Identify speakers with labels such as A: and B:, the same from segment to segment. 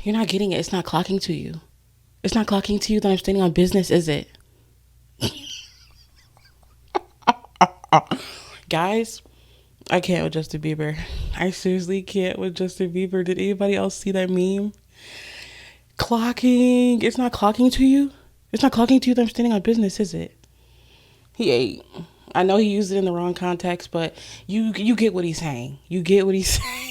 A: You're not getting it. It's not clocking to you. It's not clocking to you that I'm standing on business, is it? Guys, I can't with Justin Bieber. I seriously can't with Justin Bieber. Did anybody else see that meme? Clocking. It's not clocking to you. It's not clocking to you that I'm standing on business, is it? He ate. I know he used it in the wrong context, but you get what he's saying. You get what he's saying.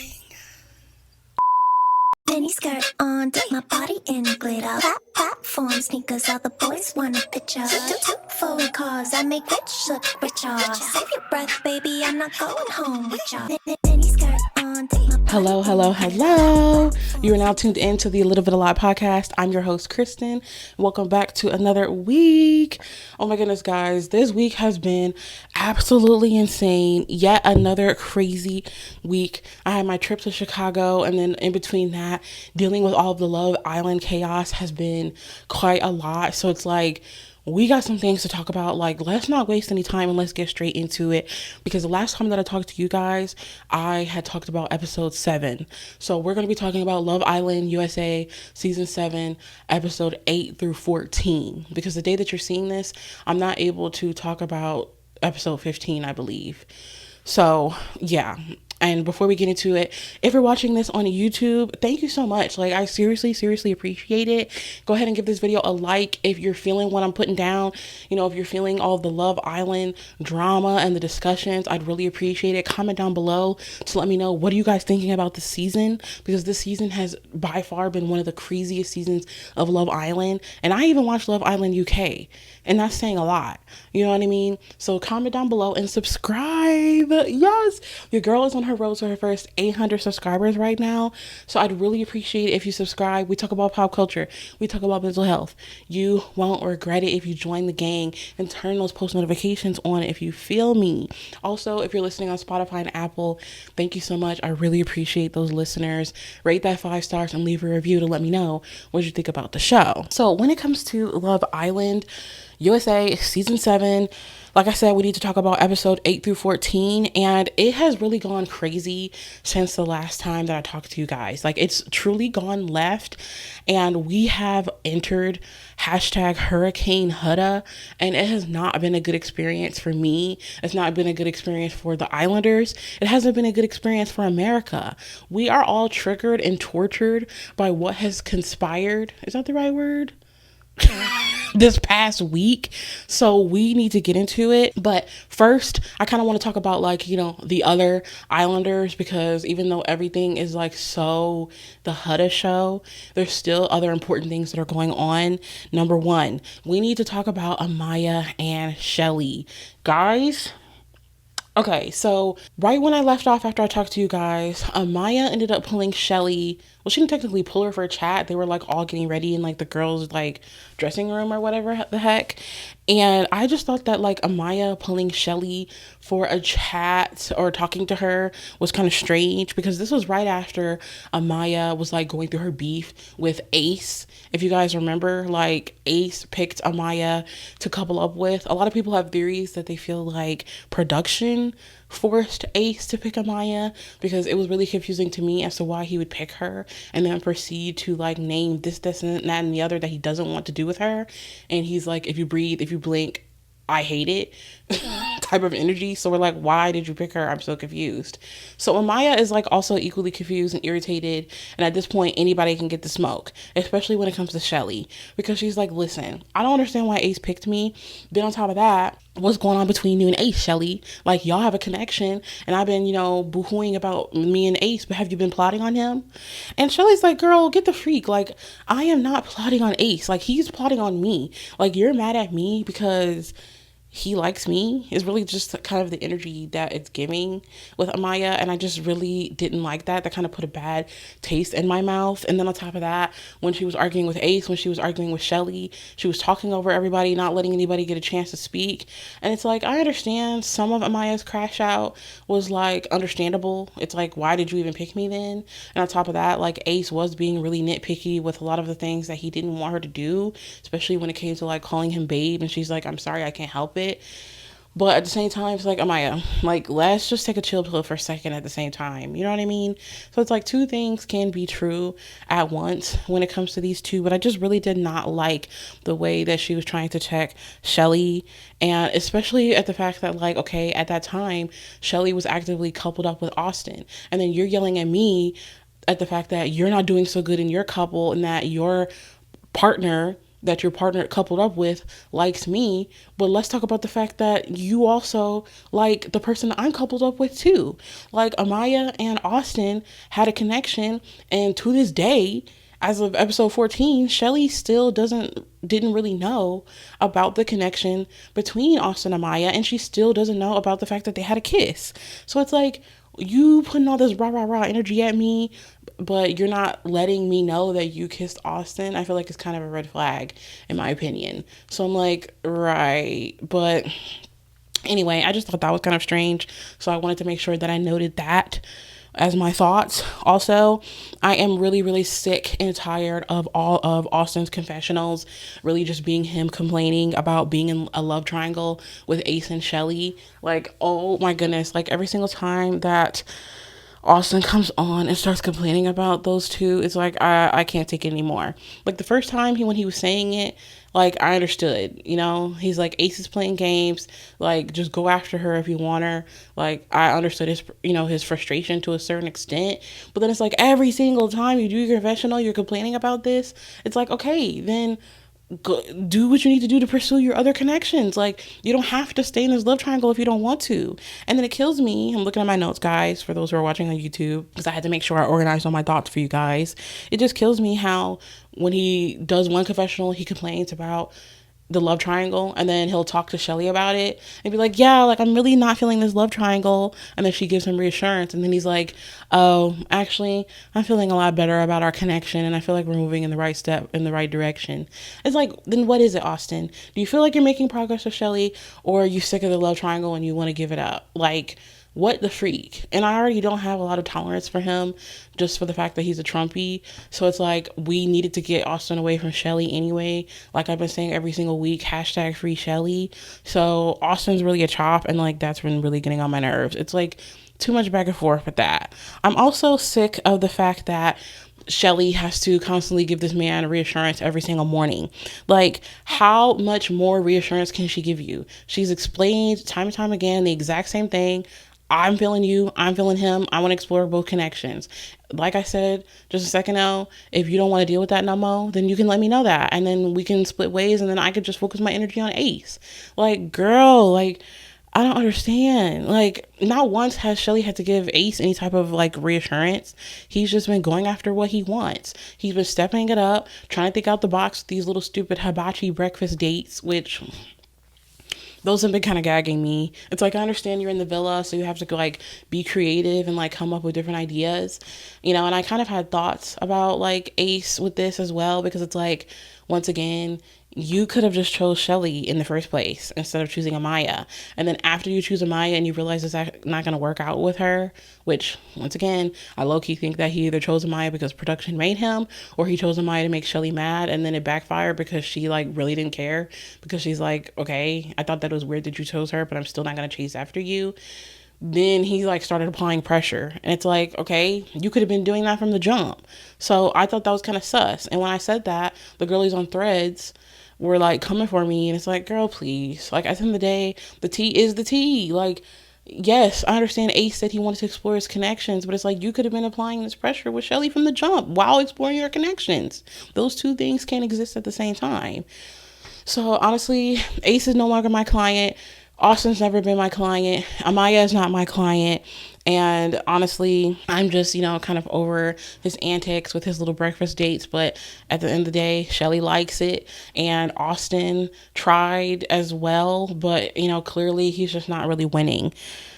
B: Mini skirt on, dip my body in glitter. Platform sneakers, all the boys want a picture. Two forward cars, I make rich look richer. Save your breath, baby, I'm not going home with ya. Mini skirt on, dip my body.
A: Hello. You are now tuned in to the A Little Bit A Lot podcast. I'm your host, Kristen. Welcome back to another week. Oh my goodness, guys. This week has been absolutely insane. Yet another crazy week. I had my trip to Chicago, and then in between that, dealing with all of the Love Island chaos has been quite a lot. So it's like, we got some things to talk about. Like, let's not waste any time and let's get straight into it, because the last time that I talked to you guys, I had talked about episode 7. So we're going to be talking about Love Island USA season 7, episode 8 through 14, because the day that you're seeing this, I'm not able to talk about episode 15, I believe. So yeah. And before we get into it, if you're watching this on YouTube, thank you so much. Like, I seriously appreciate it. Go ahead and give this video a like if you're feeling what I'm putting down. You know, if you're feeling all the Love Island drama and the discussions, I'd really appreciate it. Comment down below to let me know, what are you guys thinking about this season? Because this season has by far been one of the craziest seasons of Love Island. And I even watched Love Island UK, and that's saying a lot. You know what I mean? So comment down below and subscribe. Yes, your girl is on her road to her first 800 subscribers right now. So I'd really appreciate it if you subscribe. We talk about pop culture. We talk about mental health. You won't regret it if you join the gang and turn those post notifications on, if you feel me. Also, if you're listening on Spotify and Apple, thank you so much. I really appreciate those listeners. Rate that 5 stars and leave a review to let me know what you think about the show. So when it comes to Love Island USA season 7, like I said, we need to talk about episode 8 through 14, and it has really gone crazy since the last time that I talked to you guys. Like, it's truly gone left, and we have entered hashtag Hurricane Huda, and it has not been a good experience for me. It's not been a good experience for the Islanders. It hasn't been a good experience for America. We are all triggered and tortured by what has conspired. Is that the right word? This past week. So we need to get into it. But first, I kind of want to talk about, like, you know, the other Islanders, because even though everything is like so the Huda show, there's still other important things that are going on. Number one, we need to talk about Amaya and Shelly. Guys, okay, so right when I left off after I talked to you guys, Amaya ended up pulling Shelly. Well, she didn't technically pull her for a chat. They were like all getting ready in like the girls' like dressing room or whatever the heck. And I just thought that like Amaya pulling Shelly for a chat or talking to her was kind of strange, because this was right after Amaya was like going through her beef with Ace. If you guys remember, like, Ace picked Amaya to couple up with. A lot of people have theories that they feel like production forced Ace to pick Amaya, because it was really confusing to me as to why he would pick her and then proceed to like name this, and that, and the other that he doesn't want to do with her. And he's like, if you breathe, if you blink, I hate it type of energy. So we're like, why did you pick her? I'm so confused. So Amaya is like also equally confused and irritated. And at this point, anybody can get the smoke, especially when it comes to Shelly, because she's like, listen, I don't understand why Ace picked me. Then on top of that, what's going on between you and Ace, Shelly? Like, y'all have a connection, and I've been, you know, boo-hooing about me and Ace, but have you been plotting on him? And Shelly's like, girl, get the freak. Like, I am not plotting on Ace. Like, he's plotting on me. Like, you're mad at me because he likes me, is really just kind of the energy that it's giving with Amaya. And I just really didn't like that. That kind of put a bad taste in my mouth. And then on top of that, when she was arguing with Ace, when she was arguing with Shelly, she was talking over everybody, not letting anybody get a chance to speak. And it's like, I understand some of Amaya's crash out was like understandable. It's like, why did you even pick me then? And on top of that, like, Ace was being really nitpicky with a lot of the things that he didn't want her to do, especially when it came to like calling him babe. And she's like, I'm sorry, I can't help it. But at the same time, it's like, Amaya, like, let's just take a chill pill for a second at the same time. You know what I mean? So it's like two things can be true at once when it comes to these two. But I just really did not like the way that she was trying to check Shelly. And especially at the fact that, like, okay, at that time, Shelly was actively coupled up with Austin. And then you're yelling at me at the fact that you're not doing so good in your couple and that partner your partner coupled up with likes me. But let's talk about the fact that you also like the person that I'm coupled up with too. Like, Amaya and Austin had a connection, and to this day, as of episode 14, Shelly still didn't really know about the connection between Austin and Amaya, and she still doesn't know about the fact that they had a kiss. So it's like, you putting all this rah rah rah energy at me, but you're not letting me know that you kissed Austin. I feel like it's kind of a red flag, in my opinion. So I'm like, right. But anyway, I just thought that was kind of strange. So I wanted to make sure that I noted that as my thoughts. Also, I am really, really sick and tired of all of Austin's confessionals really just being him complaining about being in a love triangle with Ace and Shelly. Like, oh my goodness, like every single time that Austin comes on and starts complaining about those two, it's like, I can't take it anymore. Like, the first time when he was saying it, like, I understood, you know, he's like, Ace is playing games, like, just go after her if you want her. Like, I understood his, you know, his frustration to a certain extent. But then it's like, every single time you do your confessional, you're complaining about this. It's like, okay, then go, do what you need to do to pursue your other connections. Like, you don't have to stay in this love triangle if you don't want to. And then it kills me. I'm looking at my notes, guys, for those who are watching on YouTube, because I had to make sure I organized all my thoughts for you guys. It just kills me how when he does one confessional, he complains about the love triangle, and then he'll talk to Shelly about it and be like, yeah, like, I'm really not feeling this love triangle. And then she gives him reassurance, and then he's like, oh, actually, I'm feeling a lot better about our connection, and I feel like we're moving in the right direction. It's like, then what is it, Austin? Do you feel like you're making progress with Shelly, or are you sick of the love triangle and you want to give it up? Like, what the freak? And I already don't have a lot of tolerance for him just for the fact that he's a Trumpy. So it's like, we needed to get Austin away from Shelly anyway. Like I've been saying every single week, hashtag free Shelly. So Austin's really a chop, and like, that's been really getting on my nerves. It's like too much back and forth with that. I'm also sick of the fact that Shelly has to constantly give this man reassurance every single morning. Like, how much more reassurance can she give you? She's explained time and time again the exact same thing. I'm feeling you, I'm feeling him, I want to explore both connections. Like I said just a second ago, if you don't want to deal with that no more, then you can let me know that, and then we can split ways, and then I could just focus my energy on Ace. Like, girl, like, I don't understand. Like, not once has Shelly had to give Ace any type of like reassurance. He's just been going after what he wants. He's been stepping it up, trying to think out the box with these little stupid hibachi breakfast dates, which those have been kind of gagging me. It's like, I understand you're in the villa, so you have to like be creative and like come up with different ideas, you know. And I kind of had thoughts about like Ace with this as well, because it's like, once again, you could have just chose Shelly in the first place instead of choosing Amaya. And then after you choose Amaya and you realize it's not going to work out with her, which, once again, I low-key think that he either chose Amaya because production made him, or he chose Amaya to make Shelly mad, and then it backfired because she like really didn't care, because she's like, okay, I thought that was weird that you chose her, but I'm still not going to chase after you. Then he like started applying pressure, and it's like, okay, you could have been doing that from the jump. So I thought that was kind of sus. And when I said that, the girlies on Threads were like coming for me, and it's like, girl, please. Like, at the end of the day, the tea is the tea. Like, yes, I understand Ace said he wanted to explore his connections, but it's like, you could have been applying this pressure with Shelly from the jump while exploring your connections. Those two things can't exist at the same time. So honestly, Ace is no longer my client. Austin's never been my client. Amaya is not my client. And honestly, I'm just, you know, kind of over his antics with his little breakfast dates. But at the end of the day, Shelly likes it. And Austin tried as well. But, you know, clearly he's just not really winning.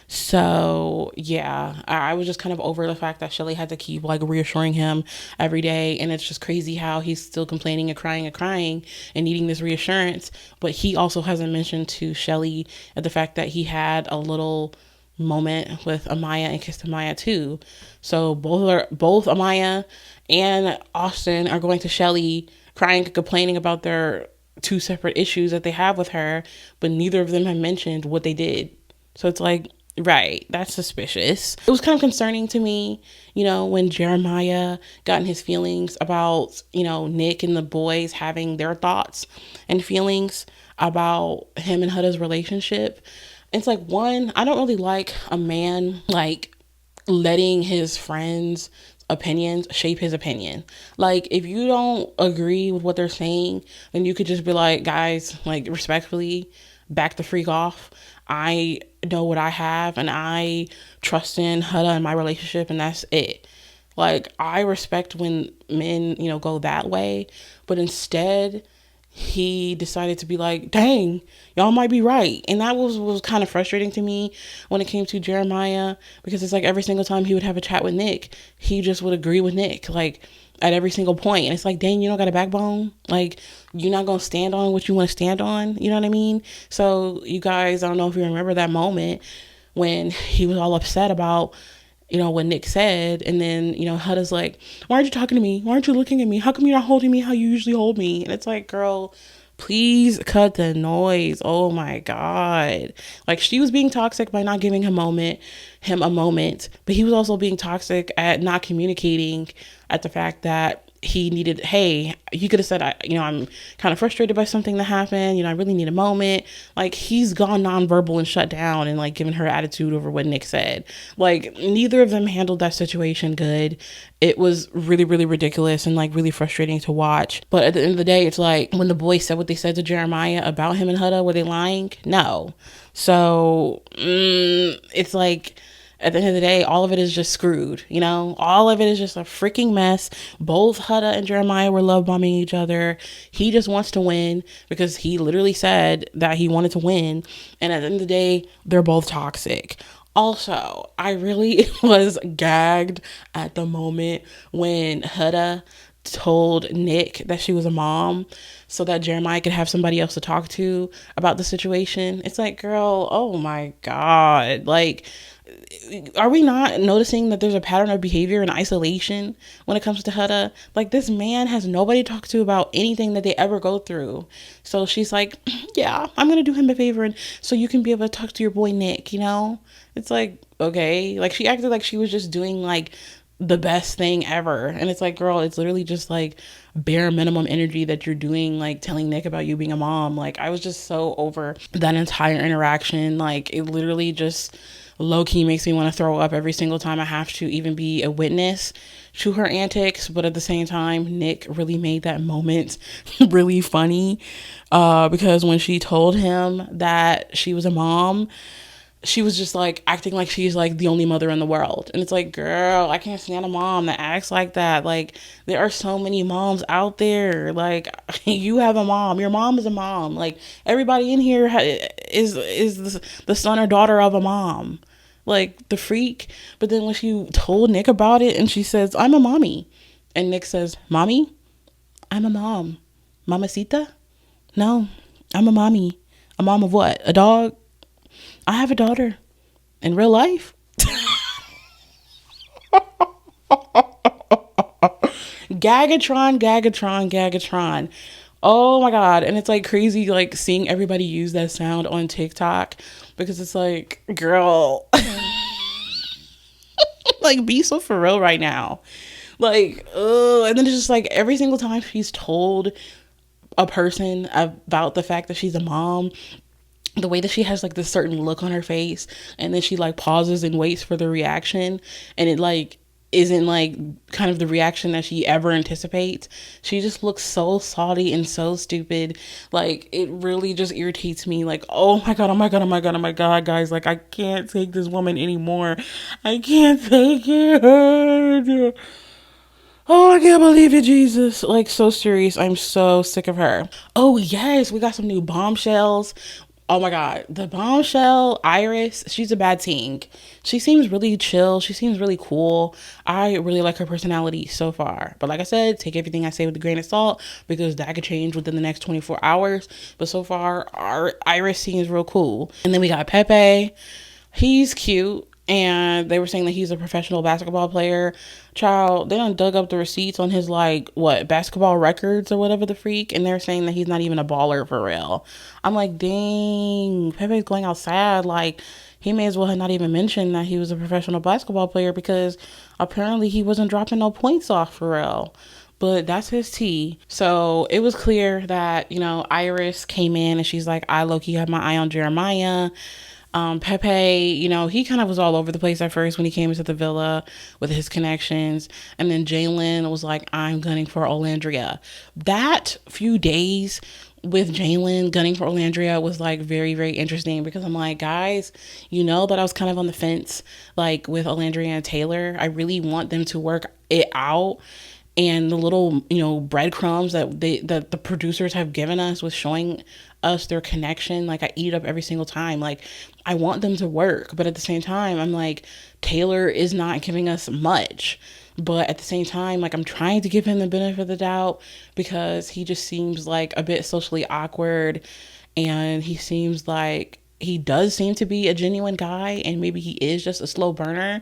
A: So yeah, I was just kind of over the fact that Shelly had to keep like reassuring him every day. And it's just crazy how he's still complaining and crying and needing this reassurance. But he also hasn't mentioned to Shelly the fact that he had a little moment with Amaya and kissed Amaya too. So both Amaya and Austin are going to Shelly crying and complaining about their two separate issues that they have with her, but neither of them have mentioned what they did. So it's like, right, that's suspicious. It was kind of concerning to me, when Jeremiah got in his feelings about, Nick and the boys having their thoughts and feelings about him and Huda's relationship. It's like, one, I don't really like a man like letting his friends' opinions shape his opinion. Like, if you don't agree with what they're saying, then you could just be like, guys, like, respectfully, back the freak off. I know what I have, and I trust in Huda and my relationship, and that's it. Like, I respect when men, go that way, but instead he decided to be like, dang, y'all might be right. And that was kind of frustrating to me when it came to Jeremiah, because it's like every single time he would have a chat with Nick, he just would agree with Nick, like, at every single point. And it's like, dang, you don't got a backbone. Like, you're not going to stand on what you want to stand on. You know what I mean? So you guys, I don't know if you remember that moment when he was all upset about, what Nick said. And then, Huda's like, why aren't you talking to me? Why aren't you looking at me? How come you're not holding me how you usually hold me? And it's like, girl, please cut the noise. Oh my God. Like, she was being toxic by not giving him a moment, but he was also being toxic at not communicating at the fact that he needed, hey, you could have said, I'm kind of frustrated by something that happened. I really need a moment. Like, he's gone nonverbal and shut down and like given her attitude over what Nick said. Like, neither of them handled that situation good. It was really, really ridiculous and like really frustrating to watch. But at the end of the day, it's like, when the boys said what they said to Jeremiah about him and Huda, were they lying? No. So it's like, at the end of the day, all of it is just screwed, all of it is just a freaking mess. Both Huda and Jeremiah were love bombing each other. He just wants to win because he literally said that he wanted to win. And at the end of the day, they're both toxic. Also, I really was gagged at the moment when Huda told Nick that she was a mom so that Jeremiah could have somebody else to talk to about the situation. It's like, girl, oh my God. Like, are we not noticing that there's a pattern of behavior and isolation when it comes to Huda? Like, this man has nobody to talk to about anything that they ever go through. So she's like, yeah, I'm going to do him a favor, and so you can be able to talk to your boy Nick, It's like, okay. Like, she acted like she was just doing like the best thing ever. And it's like, girl, it's literally just like bare minimum energy that you're doing, like telling Nick about you being a mom. Like, I was just so over that entire interaction. Like, it literally just low-key makes me want to throw up every single time I have to even be a witness to her antics. But at the same time, Nick really made that moment really funny, because when she told him that she was a mom, she was just like acting like she's like the only mother in the world. And it's like, girl, I can't stand a mom that acts like that. Like, there are so many moms out there. Like, you have a mom, your mom is a mom. Like, everybody in here is the son or daughter of a mom. Like, the freak. But then when she told Nick about it and she says, I'm a mommy, and Nick says, mommy, I'm a mom. Mamacita? No, I'm a mommy. A mom of what? A dog? I have a daughter in real life. Gagatron. Oh my God. And it's like crazy, like seeing everybody use that sound on TikTok, because it's like, girl, like, be so for real right now. Like, and then it's just like every single time she's told a person about the fact that she's a mom, the way that she has like this certain look on her face, and then she like pauses and waits for the reaction, and it like isn't like kind of the reaction that she ever anticipates. She just looks so salty and so stupid. Like, it really just irritates me. Like, oh my God, guys, like, I can't take this woman anymore. I can't take it. Oh, I can't believe it, Jesus. Like, so serious. I'm so sick of her. Oh, yes, we got some new bombshells. Oh my God, the bombshell Iris, she's a bad ting. She seems really chill. She seems really cool. I really like her personality so far. But like I said, take everything I say with a grain of salt, because that could change within the next 24 hours. But so far, our Iris seems real cool. And then we got Pepe. He's cute. and they were saying that he's a professional basketball player. Child, they done dug up the receipts on his like what basketball records or whatever the freak, and they're saying that he's not even a baller for real. I'm like, dang, Pepe's going outside. Like, he may as well have not even mentioned that he was a professional basketball player, because apparently he wasn't dropping no points off for real. But that's his tea. So it was clear that, Iris came in and she's like, I low-key have my eye on Jeremiah. Pepe, he kind of was all over the place at first when he came into the villa with his connections. And then Jalen was like, I'm gunning for Olandria. That few days with Jalen gunning for Olandria was like very, very interesting, because I'm like, guys, that I was kind of on the fence, like with Olandria and Taylor. I really want them to work it out. And the little, breadcrumbs that the producers have given us with showing us their connection, like I eat it up every single time. Like, I want them to work, but at the same time, I'm like, Taylor is not giving us much. But at the same time, like, I'm trying to give him the benefit of the doubt, because he just seems like a bit socially awkward, and he does seem to be a genuine guy, and maybe he is just a slow burner.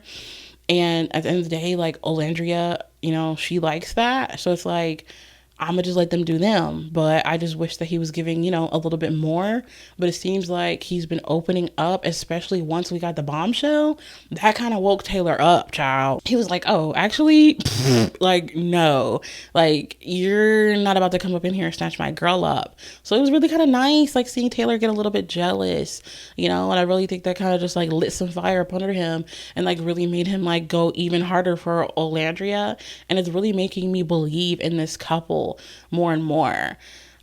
A: And at the end of the day, like, Olandria, she likes that. So it's like, I'm gonna just let them do them. But I just wish that he was giving, a little bit more. But it seems like he's been opening up, especially once we got the bombshell. That kind of woke Taylor up, child. He was like, oh, actually, like, no. Like, you're not about to come up in here and snatch my girl up. So it was really kind of nice, like, seeing Taylor get a little bit jealous, and I really think that kind of just, like, lit some fire up under him and, like, really made him, like, go even harder for Olandria. And it's really making me believe in this couple more and more.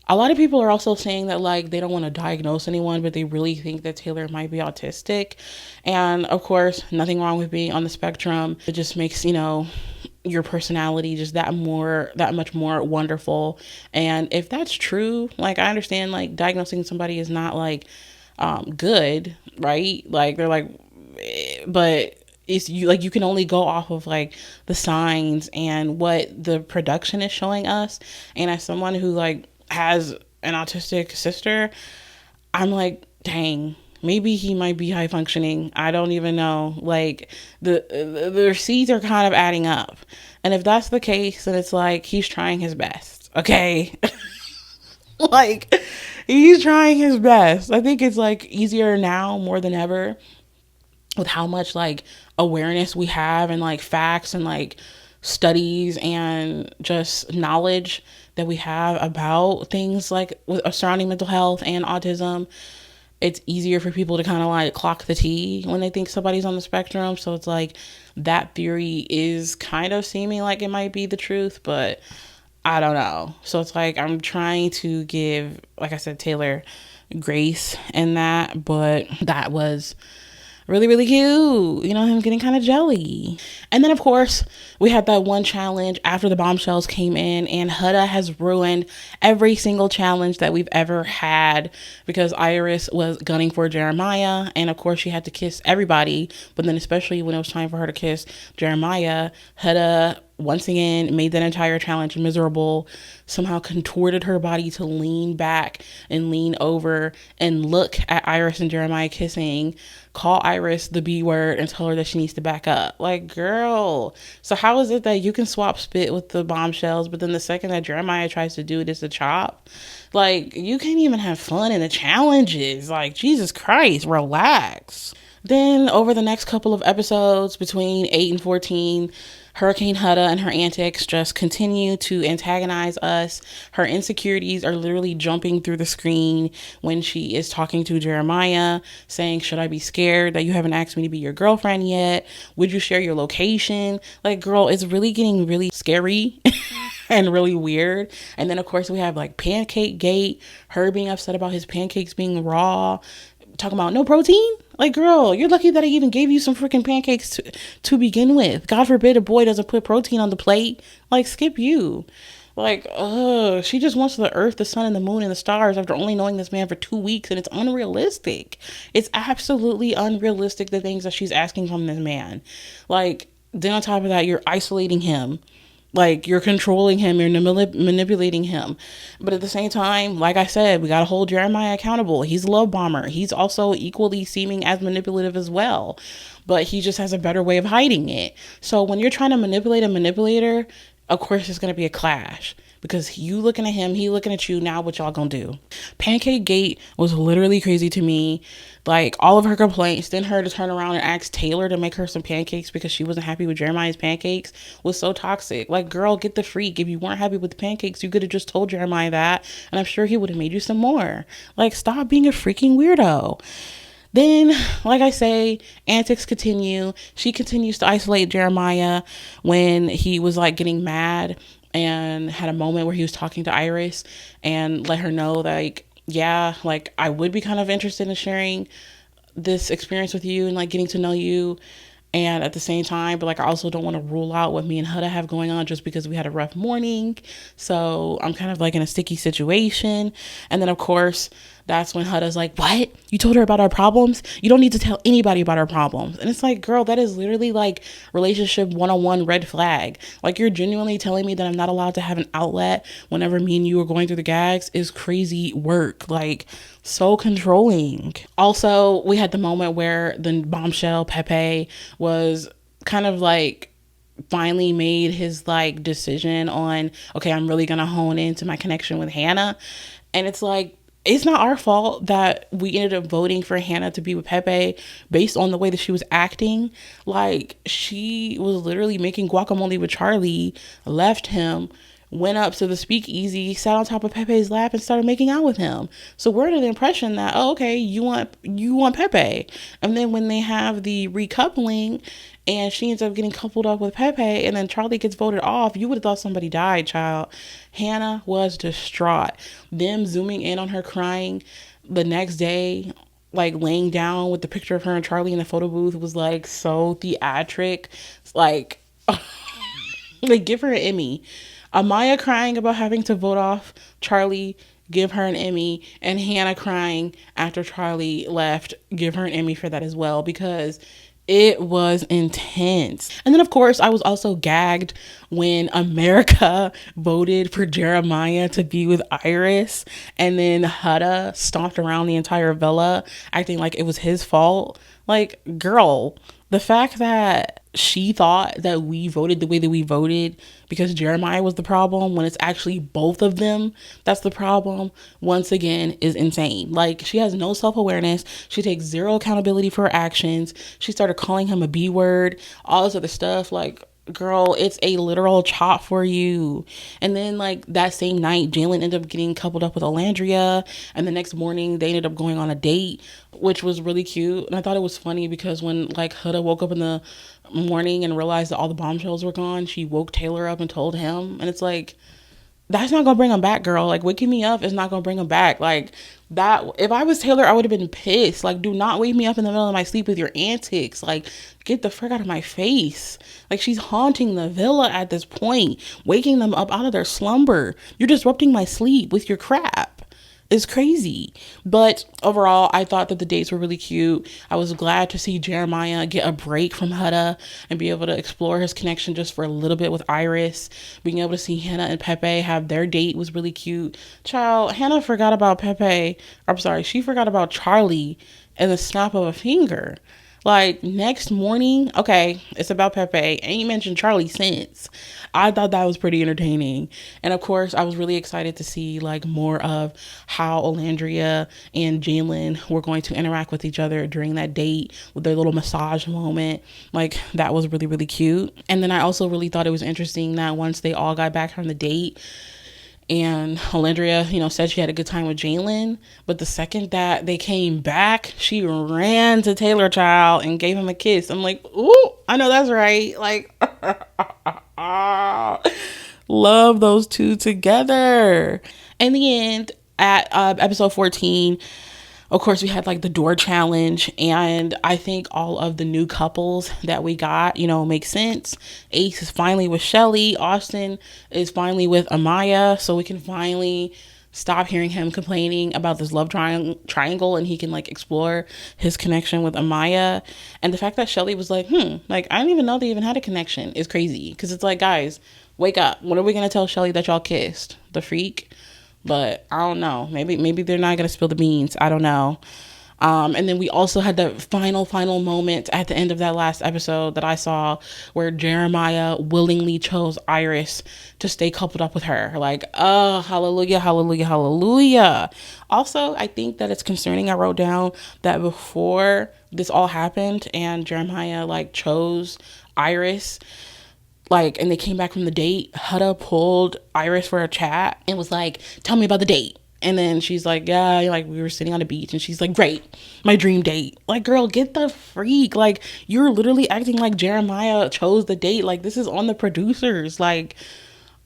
A: A lot of people are also saying that, like, they don't want to diagnose anyone, but they really think that Taylor might be autistic. And of course, nothing wrong with being on the spectrum. It just makes, your personality just that much more wonderful. And if that's true, like, I understand, like, diagnosing somebody is not, like, good, right? Like, they're like, but it's you can only go off of like the signs and what the production is showing us. And as someone who like has an autistic sister, I'm like, dang, maybe he might be high functioning. I don't even know. Like, the receipts are kind of adding up. And if that's the case, then it's like he's trying his best. Okay. Like, he's trying his best. I think it's like easier now more than ever with how much like awareness we have, and like facts and like studies and just knowledge that we have about things like surrounding mental health and autism. It's easier for people to kind of like clock the T when they think somebody's on the spectrum. So it's like that theory is kind of seeming like it might be the truth, but I don't know. So it's like I'm trying to give, like I said, Taylor grace in that, but that was really, really cute. Him getting kind of jelly. And then, of course, we had that one challenge after the bombshells came in, and Huda has ruined every single challenge that we've ever had, because Iris was gunning for Jeremiah. And, of course, she had to kiss everybody. But then, especially when it was time for her to kiss Jeremiah, Huda once again made that entire challenge miserable, somehow contorted her body to lean back and lean over and look at Iris and Jeremiah kissing, call Iris the B word, and tell her that she needs to back up. Like, girl, so how is it that you can swap spit with the bombshells, but then the second that Jeremiah tries to do it, it's a chop? Like, you can't even have fun in the challenges. Like, Jesus Christ, relax. Then over the next couple of episodes between 8 and 14, Hurricane Huda and her antics just continue to antagonize us. Her insecurities are literally jumping through the screen when she is talking to Jeremiah, saying, should I be scared that you haven't asked me to be your girlfriend yet? Would you share your location? Like, girl, it's really getting really scary and really weird. And then, of course, we have like Pancake Gate, her being upset about his pancakes being raw, talking about no protein. Like, girl, you're lucky that I even gave you some freaking pancakes to begin with. God forbid a boy doesn't put protein on the plate. Like, skip you. Like, she just wants the earth, the sun, and the moon, and the stars after only knowing this man for 2 weeks, and it's unrealistic. It's absolutely unrealistic, the things that she's asking from this man. Like, then on top of that, you're isolating him. Like, you're controlling him, you're manipulating him. But at the same time, like I said, we got to hold Jeremiah accountable. He's a love bomber. He's also equally seeming as manipulative as well. but he just has a better way of hiding it. So when you're trying to manipulate a manipulator, of course there's going to be a clash. Because you looking at him, he looking at you. Now what y'all gonna do? Pancake Gate was literally crazy to me. Like, all of her complaints, then her to turn around and ask Taylor to make her some pancakes because she wasn't happy with Jeremiah's pancakes, was so toxic. Like, girl, get the freak. If you weren't happy with the pancakes, you could have just told Jeremiah that, and I'm sure he would have made you some more. Like, stop being a freaking weirdo. Then, like I say, antics continue. She continues to isolate Jeremiah when he was like getting mad and had a moment where he was talking to Iris and let her know, like, yeah, like, I would be kind of interested in sharing this experience with you and like getting to know you. And at the same time, but like, I also don't want to rule out what me and Huda have going on just because we had a rough morning. So I'm kind of like in a sticky situation. And then of course, that's when Huda's like, what? You told her about our problems? You don't need to tell anybody about our problems. And it's like, girl, that is literally like relationship 101 red flag. Like, you're genuinely telling me that I'm not allowed to have an outlet whenever me and you are going through the gags is crazy work. Like, so controlling. Also, we had the moment where the bombshell Pepe was kind of like finally made his like decision on, okay, I'm really gonna hone into my connection with Hannah. And it's like, it's not our fault that we ended up voting for Hannah to be with Pepe based on the way that she was acting. Like, she was literally making guacamole with Charlie, left him, went up to the speakeasy, sat on top of Pepe's lap and started making out with him. So we're under the impression that, oh, okay, you want Pepe. And then when they have the recoupling and she ends up getting coupled up with Pepe and then Charlie gets voted off, you would have thought somebody died, child. Hannah was distraught. Them zooming in on her crying the next day, like laying down with the picture of her and Charlie in the photo booth, was like so theatric. Like, like, give her an Emmy. Amaya crying about having to vote off Charlie, give her an Emmy. And Hannah crying after Charlie left, give her an Emmy for that as well, because it was intense. And then of course I was also gagged when America voted for Jeremiah to be with Iris, and then Huda stomped around the entire villa acting like it was his fault. Like, girl, the fact that she thought that we voted the way that we voted because Jeremiah was the problem when it's actually both of them that's the problem, once again, is insane. Like, she has no self-awareness. She takes zero accountability for her actions. She started calling him a B word, all this other stuff. Like, girl, it's a literal chop for you. And then like that same night, Jalen ended up getting coupled up with Alandria, and the next morning they ended up going on a date, which was really cute. And I thought it was funny because when like Huda woke up in the morning and realized that all the bombshells were gone, she woke Taylor up and told him. And it's like, that's not gonna bring him back, girl. Like, waking me up is not gonna bring him back. Like, that, if I was Taylor, I would have been pissed. Like, do not wake me up in the middle of my sleep with your antics. Like, get the frick out of my face. Like, she's haunting the villa at this point, waking them up out of their slumber. You're disrupting my sleep with your crap. It's crazy. But overall, I thought that the dates were really cute. I was glad to see Jeremiah get a break from Huda and be able to explore his connection just for a little bit with Iris. Being able to see Hannah and Pepe have their date was really cute. Child, Hannah forgot about Pepe. I'm sorry, she forgot about Charlie in the snap of a finger. Like, next morning, okay, it's about Pepe. Ain't mentioned Charlie since. I thought that was pretty entertaining. And of course, I was really excited to see like more of how Alandria and Jalen were going to interact with each other during that date with their little massage moment. Like, that was really, really cute. And then I also really thought it was interesting that once they all got back from the date, and Alandria, said she had a good time with Jalen, but the second that they came back, she ran to Taylor, child, and gave him a kiss. I'm like, ooh, I know that's right. Like, love those two together. In the end, at episode 14, of course, we had like the door challenge, and I think all of the new couples that we got, make sense. Ace is finally with Shelly. Austin is finally with Amaya, so we can finally stop hearing him complaining about this love triangle, and he can like explore his connection with Amaya. And the fact that Shelly was like, like, I didn't even know they even had a connection is crazy, because it's like, guys, wake up. When are we gonna tell Shelly that y'all kissed? The freak. But I don't know. Maybe they're not gonna spill the beans. I don't know. And then we also had the final moment at the end of that last episode that I saw where Jeremiah willingly chose Iris to stay coupled up with her. Like, oh, hallelujah, hallelujah, hallelujah. Also, I think that it's concerning. I wrote down that before this all happened and Jeremiah like chose Iris, like, and they came back from the date, Huda pulled Iris for a chat and was like, tell me about the date. And then she's like, yeah, like we were sitting on a beach. And she's like, great, my dream date. Like, girl, get the freak. Like, you're literally acting like Jeremiah chose the date. Like, this is on the producers. Like,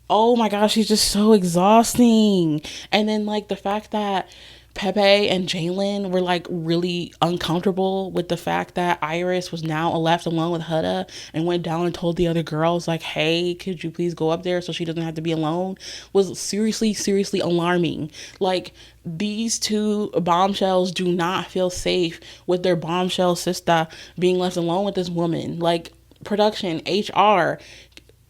A: oh my gosh, she's just so exhausting. And then like the fact that Pepe and Jalen were like really uncomfortable with the fact that Iris was now left alone with Huda and went down and told the other girls like, hey, could you please go up there so she doesn't have to be alone, was seriously alarming. Like, these two bombshells do not feel safe with their bombshell sister being left alone with this woman. Like, production, HR,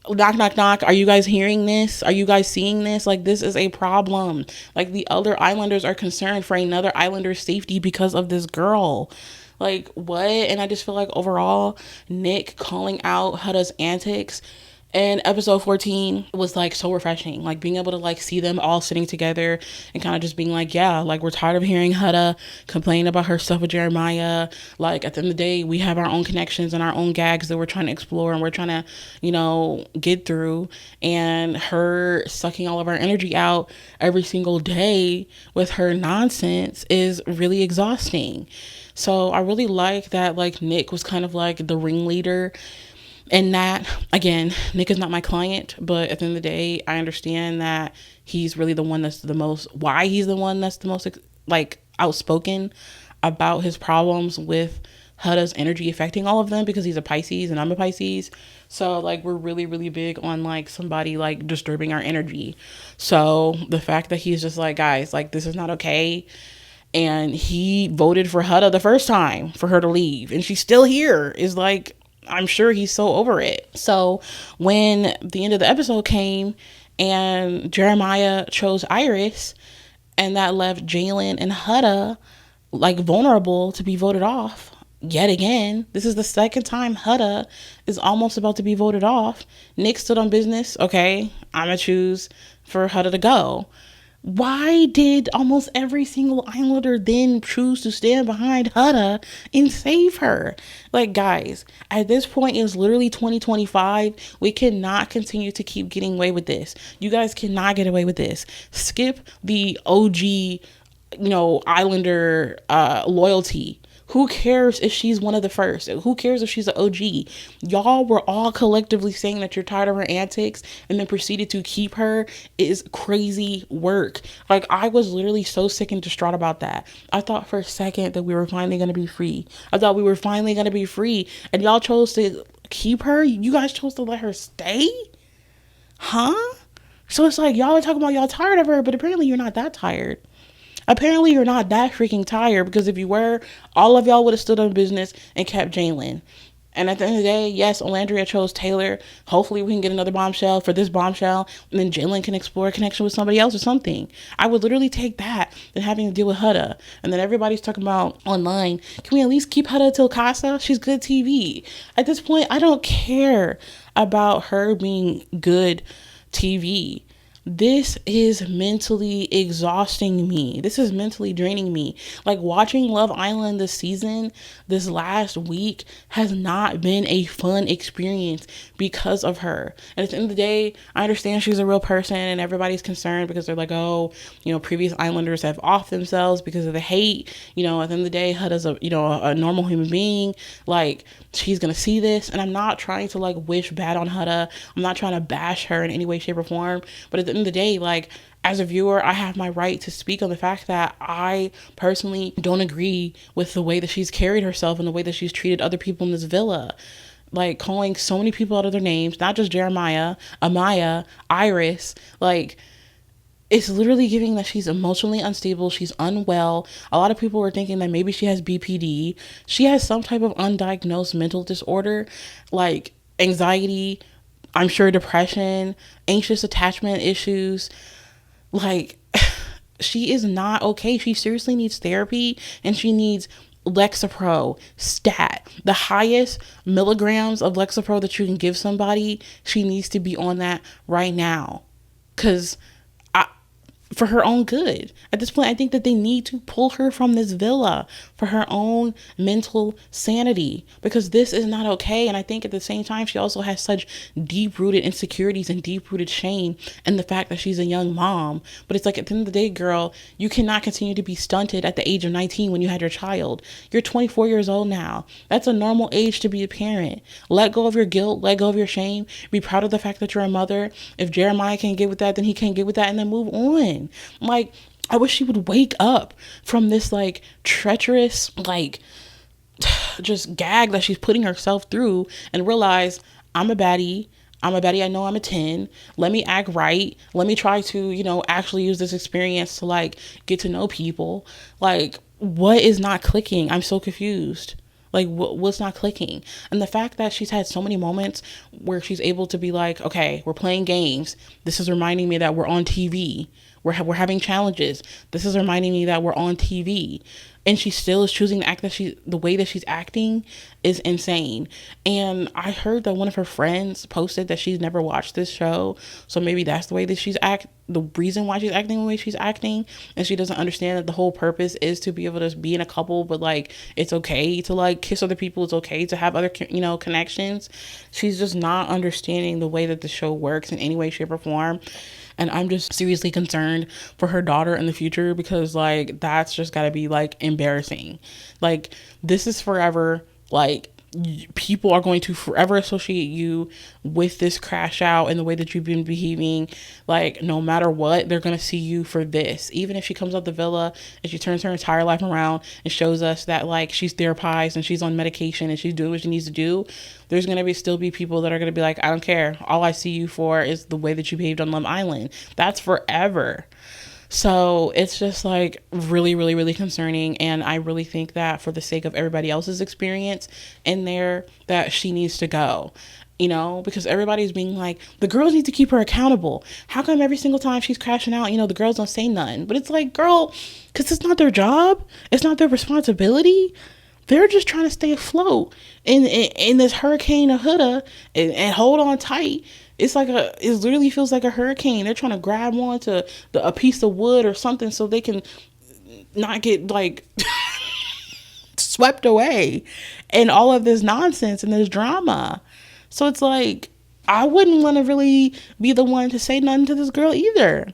A: knock knock knock, are you guys hearing this? Are you guys seeing this? Like, this is a problem. Like, the other islanders are concerned for another islander's safety because of this girl. Like, what? And I just feel like overall Nick calling out Huda's antics and episode 14 was like so refreshing, like being able to like see them all sitting together and kind of just being like, yeah, like we're tired of hearing Huda complain about her stuff with Jeremiah. Like, at the end of the day, we have our own connections and our own gags that we're trying to explore and we're trying to, you know, get through, and her sucking all of our energy out every single day with her nonsense is really exhausting. So I really like that, like, Nick was kind of like the ringleader. And that, again, Nick is not my client, but at the end of the day, I understand that he's really the one that's the most, why he's the one that's the most, like, outspoken about his problems with Huda's energy affecting all of them, because he's a Pisces and I'm a Pisces. So, like, we're really big on, like, somebody, like, disturbing our energy. So the fact that he's just like, guys, like, this is not okay. And he voted for Huda the first time for her to leave, and she's still here, is like, I'm sure he's so over it. So when the end of the episode came and Jeremiah chose Iris, and that left Jalen and Huda like vulnerable to be voted off yet again. This is the second time Huda is almost about to be voted off. Nick stood on business. Okay, I'm gonna choose for Huda to go. Why did almost every single islander then choose to stand behind Huda and save her? Like, guys, at this point, it's literally 2025. We cannot continue to keep getting away with this. You guys cannot get away with this. Skip the OG, islander loyalty. Who cares if she's one of the first? Who cares if she's an OG? Y'all were all collectively saying that you're tired of her antics and then proceeded to keep her. Is crazy work. Like, I was literally so sick and distraught about that. I thought for a second that we were finally going to be free. And y'all chose to keep her. You guys chose to let her stay? Huh? So it's like, y'all are talking about y'all tired of her, but apparently you're not that tired. Apparently you're not that freaking tired, because if you were, all of y'all would have stood on business and kept Jalen. And at the end of the day, yes, Olandria chose Taylor. Hopefully we can get another bombshell for this bombshell, and then Jalen can explore a connection with somebody else or something. I would literally take that than having to deal with Huda. And then everybody's talking about online, can we at least keep Huda till Casa? She's good TV. At this point, I don't care about her being good TV. This is mentally exhausting me. This is mentally draining me. Like, watching Love Island this season, this last week, has not been a fun experience because of her. And at the end of the day, I understand she's a real person and everybody's concerned because they're like, oh, previous Islanders have off themselves because of the hate. At the end of the day, Huda's a normal human being. Like, she's gonna see this, and I'm not trying to like wish bad on Huda. I'm not trying to bash her in any way, shape, or form. But at the end of the day, like, as a viewer, I have my right to speak on the fact that I personally don't agree with the way that she's carried herself and the way that she's treated other people in this villa. Like, calling so many people out of their names, not just Jeremiah, Amaya, Iris, like, it's literally giving that she's emotionally unstable. She's unwell. A lot of people were thinking that maybe she has BPD. She has some type of undiagnosed mental disorder, like anxiety, I'm sure depression, anxious attachment issues. Like, she is not okay. She seriously needs therapy, and she needs Lexapro stat, the highest milligrams of Lexapro that you can give somebody. She needs to be on that right now, because for her own good. At this point, I think that they need to pull her from this villa for her own mental sanity, because this is not okay. And I think at the same time, she also has such deep-rooted insecurities and deep-rooted shame and the fact that she's a young mom. But it's like, at the end of the day, girl, you cannot continue to be stunted at the age of 19 when you had your child. You're 24 years old now. That's a normal age to be a parent. Let go of your guilt. Let go of your shame. Be proud of the fact that you're a mother. If Jeremiah can't get with that, then he can't get with that, and then move on. Like, I wish she would wake up from this like treacherous, like just gag that she's putting herself through and realize, I'm a baddie. I'm a baddie. I know I'm a 10. Let me act right. Let me try to, actually use this experience to like get to know people. Like, what is not clicking? I'm so confused. Like, what's not clicking? And the fact that she's had so many moments where she's able to be like, okay, we're playing games. This is reminding me that we're on TV. We're having challenges. This is reminding me that we're on TV. And she still is choosing to act the way that she's acting is insane. And I heard that one of her friends posted that she's never watched this show. So maybe that's the way that the reason why she's acting the way she's acting. And she doesn't understand that the whole purpose is to be able to be in a couple, but like, it's okay to like kiss other people. It's okay to have other, connections. She's just not understanding the way that the show works in any way, shape, or form. And I'm just seriously concerned for her daughter in the future, because like, that's just gotta be like embarrassing. Like, this is forever. Like, people are going to forever associate you with this crash out and the way that you've been behaving. Like, no matter what, they're going to see you for this. Even if she comes out the villa and she turns her entire life around and shows us that like she's therapized and she's on medication and she's doing what she needs to do, there's going to still be people that are going to be like, I don't care. All I see you for is the way that you behaved on Love Island. That's forever. So it's just like really, really, really concerning. And I really think that for the sake of everybody else's experience in there, that she needs to go, because everybody's being like, the girls need to keep her accountable. How come every single time she's crashing out, the girls don't say nothing? But it's like, girl, because it's not their job. It's not their responsibility. They're just trying to stay afloat in this Hurricane Huda and hold on tight. It literally feels like a hurricane. They're trying to grab onto a piece of wood or something so they can not get like swept away and all of this nonsense and this drama. So it's like, I wouldn't want to really be the one to say nothing to this girl either.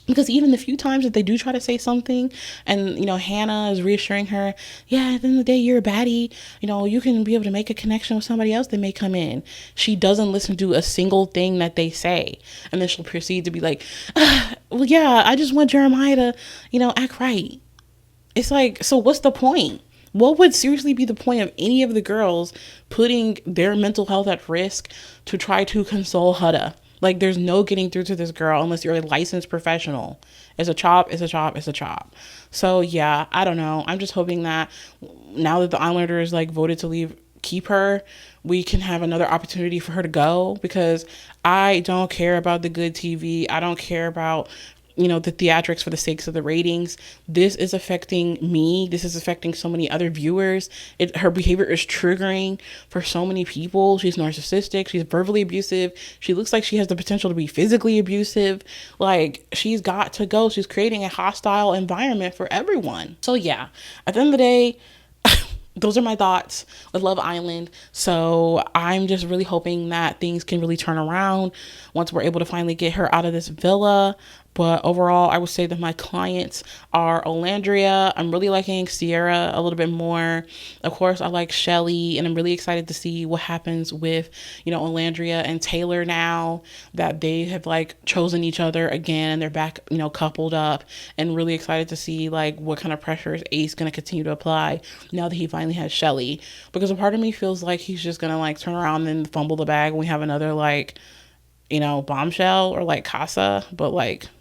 A: Because even the few times that they do try to say something and, Hannah is reassuring her, yeah, at the end of the day, you're a baddie. You can be able to make a connection with somebody else that may come in. She doesn't listen to a single thing that they say. And then she'll proceed to be like, well, yeah, I just want Jeremiah to, act right. It's like, so what's the point? What would seriously be the point of any of the girls putting their mental health at risk to try to console Huda? Like, there's no getting through to this girl unless you're a licensed professional. It's a chop. So, yeah, I don't know. I'm just hoping that now that the Islanders, voted to keep her, we can have another opportunity for her to go, because I don't care about the good TV. I don't care about the theatrics for the sakes of the ratings. This is affecting me. This is affecting so many other viewers. Her behavior is triggering for so many people. She's narcissistic. She's verbally abusive. She looks like she has the potential to be physically abusive. Like, she's got to go. She's creating a hostile environment for everyone. So yeah, at the end of the day, those are my thoughts with Love Island. So I'm just really hoping that things can really turn around once we're able to finally get her out of this villa. But overall, I would say that my clients are Olandria. I'm really liking Sierra a little bit more. Of course, I like Shelly, and I'm really excited to see what happens with, Olandria and Taylor now that they have chosen each other again and they're back, coupled up, and really excited to see what kind of pressure is Ace going to continue to apply now that he finally has Shelly, because a part of me feels like he's just going to turn around and fumble the bag when we have another bombshell or Casa, but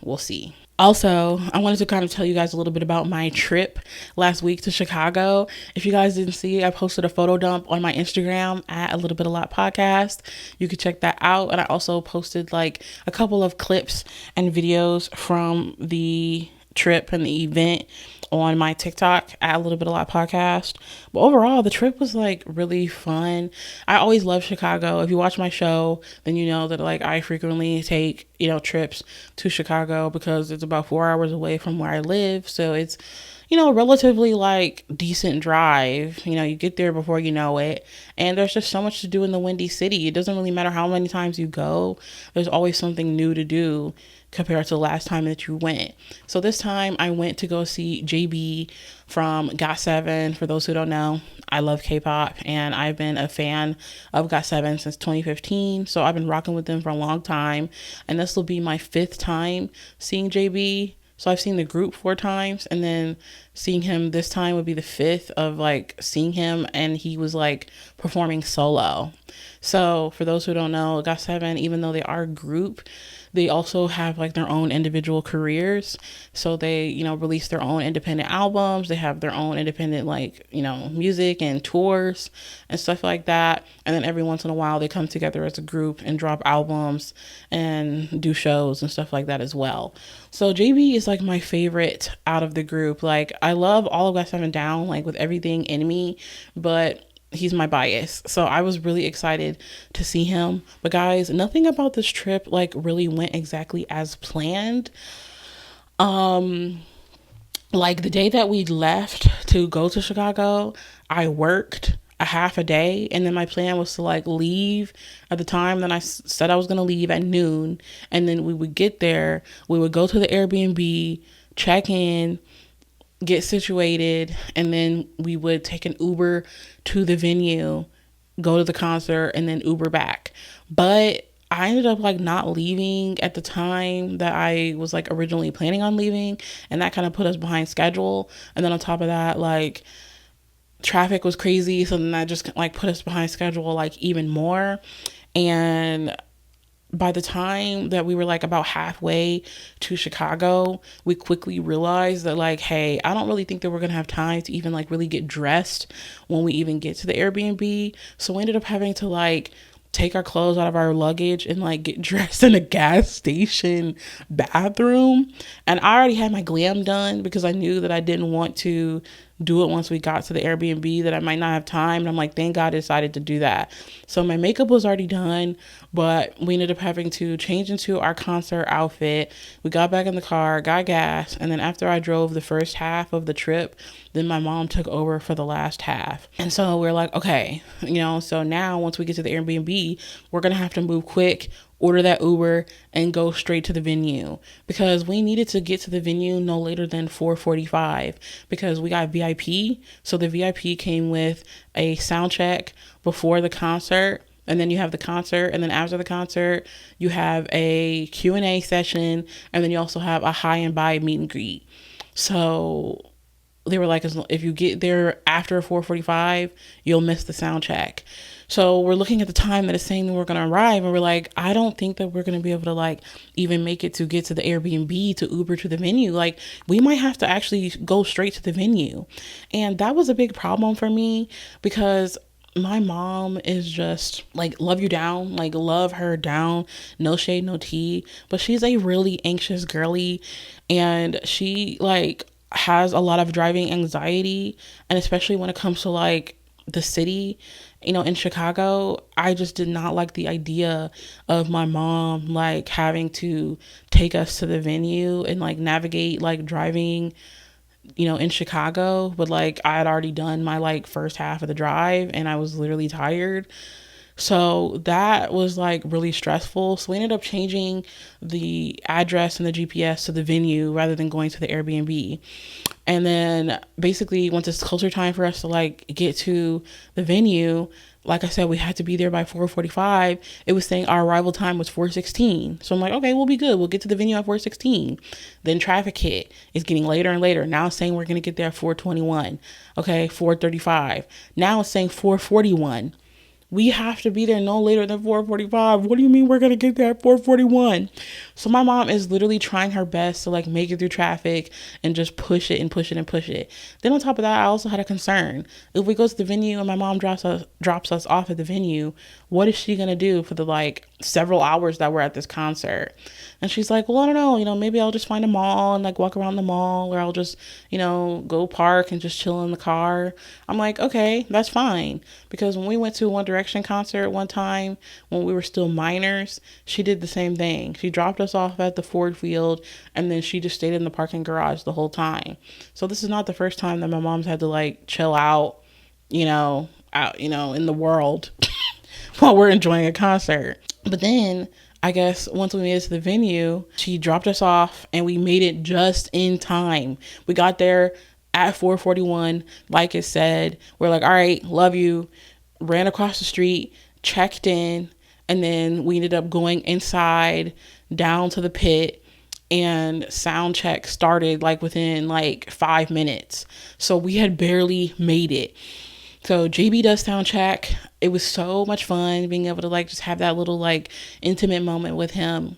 A: we'll see. Also, I wanted to kind of tell you guys a little bit about my trip last week to Chicago. If you guys didn't see, I posted a photo dump on my Instagram at A Little Bit A Lot Podcast. You could check that out. And I also posted a couple of clips and videos from the trip and the event on my TikTok at A Little Bit a Lot podcast. But overall, the trip was like really fun. I always love Chicago. If you watch my show, then you know that like I frequently take, trips to Chicago because it's about 4 hours away from where I live. So it's, relatively like decent drive. You get there before you know it. And there's just so much to do in the Windy City. It doesn't really matter how many times you go. There's always something new to do compared to the last time that you went. So this time I went to go see JB from GOT7. For those who don't know, I love Kpop and I've been a fan of GOT7 since 2015. So I've been rocking with them for a long time. And this will be my 5th time seeing JB. So I've seen the group 4 times, and then seeing him this time would be the 5th of like seeing him, and he was like performing solo. So for those who don't know, GOT7, even though they are a group, they also have like their own individual careers. So they, release their own independent albums. They have their own independent like, music and tours and stuff like that. And then every once in a while they come together as a group and drop albums and do shows and stuff like that as well. So JB is like my favorite out of the group. Like I love all of GOT7 down, like with everything in me, but he's my bias. So I was really excited to see him. But guys, nothing about this trip like really went exactly as planned. Like the day that we left to go to Chicago, I worked a half a day, and then my plan was to like leave at the time that I said I was going to leave at noon, and then we would get there, we would go to the Airbnb, check in, get situated, and then we would take an Uber to the venue, go to the concert, and then Uber back. But I ended up like not leaving at the time that I was like originally planning on leaving, and that kind of put us behind schedule. And then on top of that, like traffic was crazy, so then that just like put us behind schedule like even more. And by the time that we were like about halfway to Chicago, we quickly realized that like, hey, I don't really think that we're gonna have time to even like really get dressed when we even get to the Airbnb. So we ended up having to like take our clothes out of our luggage and like get dressed in a gas station bathroom. And I already had my glam done because I knew that I didn't want to do it once we got to the Airbnb, that I might not have time. And I'm like, thank God I decided to do that. So my makeup was already done, but we ended up having to change into our concert outfit. We got back in the car, got gas, and then after I drove the first half of the trip, then my mom took over for the last half. And so we're like, okay, so now once we get to the Airbnb, we're gonna have to move quick, order that Uber, and go straight to the venue, because we needed to get to the venue no later than 4:45 because we got VIP. So the VIP came with a sound check before the concert, and then you have the concert, and then after the concert you have a Q&A session, and then you also have a high and buy meet and greet. So they were like, if you get there after 4:45, you'll miss the sound check. So we're looking at the time that it's saying that we're going to arrive, and we're like, I don't think that we're going to be able to like even make it to get to the Airbnb to Uber to the venue. Like we might have to actually go straight to the venue. And that was a big problem for me because my mom is just like, love you down, like love her down, no shade, no tea, but she's a really anxious girly, and she like has a lot of driving anxiety. And especially when it comes to like the city, in Chicago, I just did not like the idea of my mom like having to take us to the venue and like navigate like driving, in Chicago. But like I had already done my like first half of the drive and I was literally tired. So that was like really stressful. So we ended up changing the address and the GPS to the venue rather than going to the Airbnb. And then basically once it's closer time for us to like get to the venue, like I said, we had to be there by 4:45. It was saying our arrival time was 4:16. So I'm like, okay, we'll be good. We'll get to the venue at 4:16. Then traffic hit. It's getting later and later. Now it's saying we're going to get there at 4:21. Okay, 4:35. Now it's saying 4:41. We have to be there no later than 4:45. What do you mean we're going to get there at 4:41? So my mom is literally trying her best to like make it through traffic and just push it and push it and push it. Then on top of that, I also had a concern. If we go to the venue and my mom drops us off at the venue, what is she gonna do for the like several hours that we're at this concert? And she's like, well, I don't know, maybe I'll just find a mall and like walk around the mall, or I'll just, go park and just chill in the car. I'm like, okay, that's fine. Because when we went to a One Direction concert one time when we were still minors, she did the same thing. She dropped us off at the Ford Field and then she just stayed in the parking garage the whole time. So this is not the first time that my mom's had to like chill out, in the world while we're enjoying a concert. But then I guess once we made it to the venue, she dropped us off and we made it just in time. We got there at 4:41, like it said. We're like, all right, love you. Ran across the street, checked in, and then we ended up going inside down to the pit, and sound check started like within like 5 minutes. So we had barely made it. So JB does sound check. It was so much fun being able to like just have that little like intimate moment with him,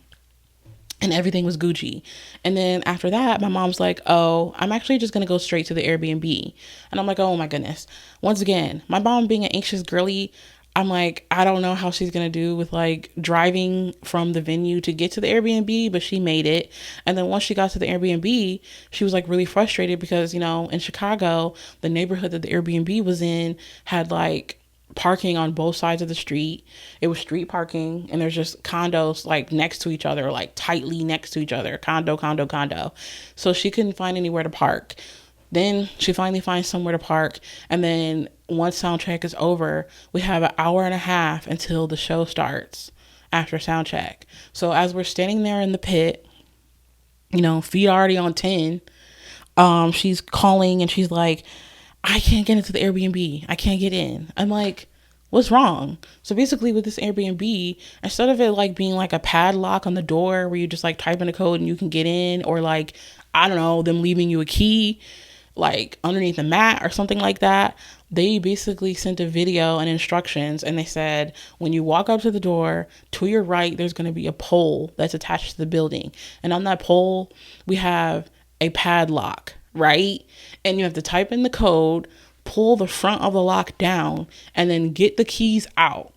A: and everything was Gucci. And then after that, my mom's like, oh, I'm actually just going to go straight to the Airbnb. And I'm like, oh my goodness. Once again, my mom being an anxious girly, I'm like, I don't know how she's going to do with like driving from the venue to get to the Airbnb, but she made it. And then once she got to the Airbnb, she was like really frustrated because, in Chicago, the neighborhood that the Airbnb was in had like parking on both sides of the street. It was street parking, and there's just condos like next to each other, like tightly next to each other, condo. So she couldn't find anywhere to park. Then she finally finds somewhere to park, and then once soundcheck is over, we have an hour and a half until the show starts after soundcheck. So as we're standing there in the pit, feet already on 10, she's calling and she's like, I can't get into the Airbnb. I can't get in. I'm like, what's wrong? So basically with this Airbnb, instead of it like being like a padlock on the door where you just like type in a code and you can get in, or like, I don't know, them leaving you a key like underneath the mat or something like that, they basically sent a video and instructions, and they said, when you walk up to the door, to your right, there's going to be a pole that's attached to the building. And on that pole, we have a padlock, right? And you have to type in the code, pull the front of the lock down, and then get the keys out,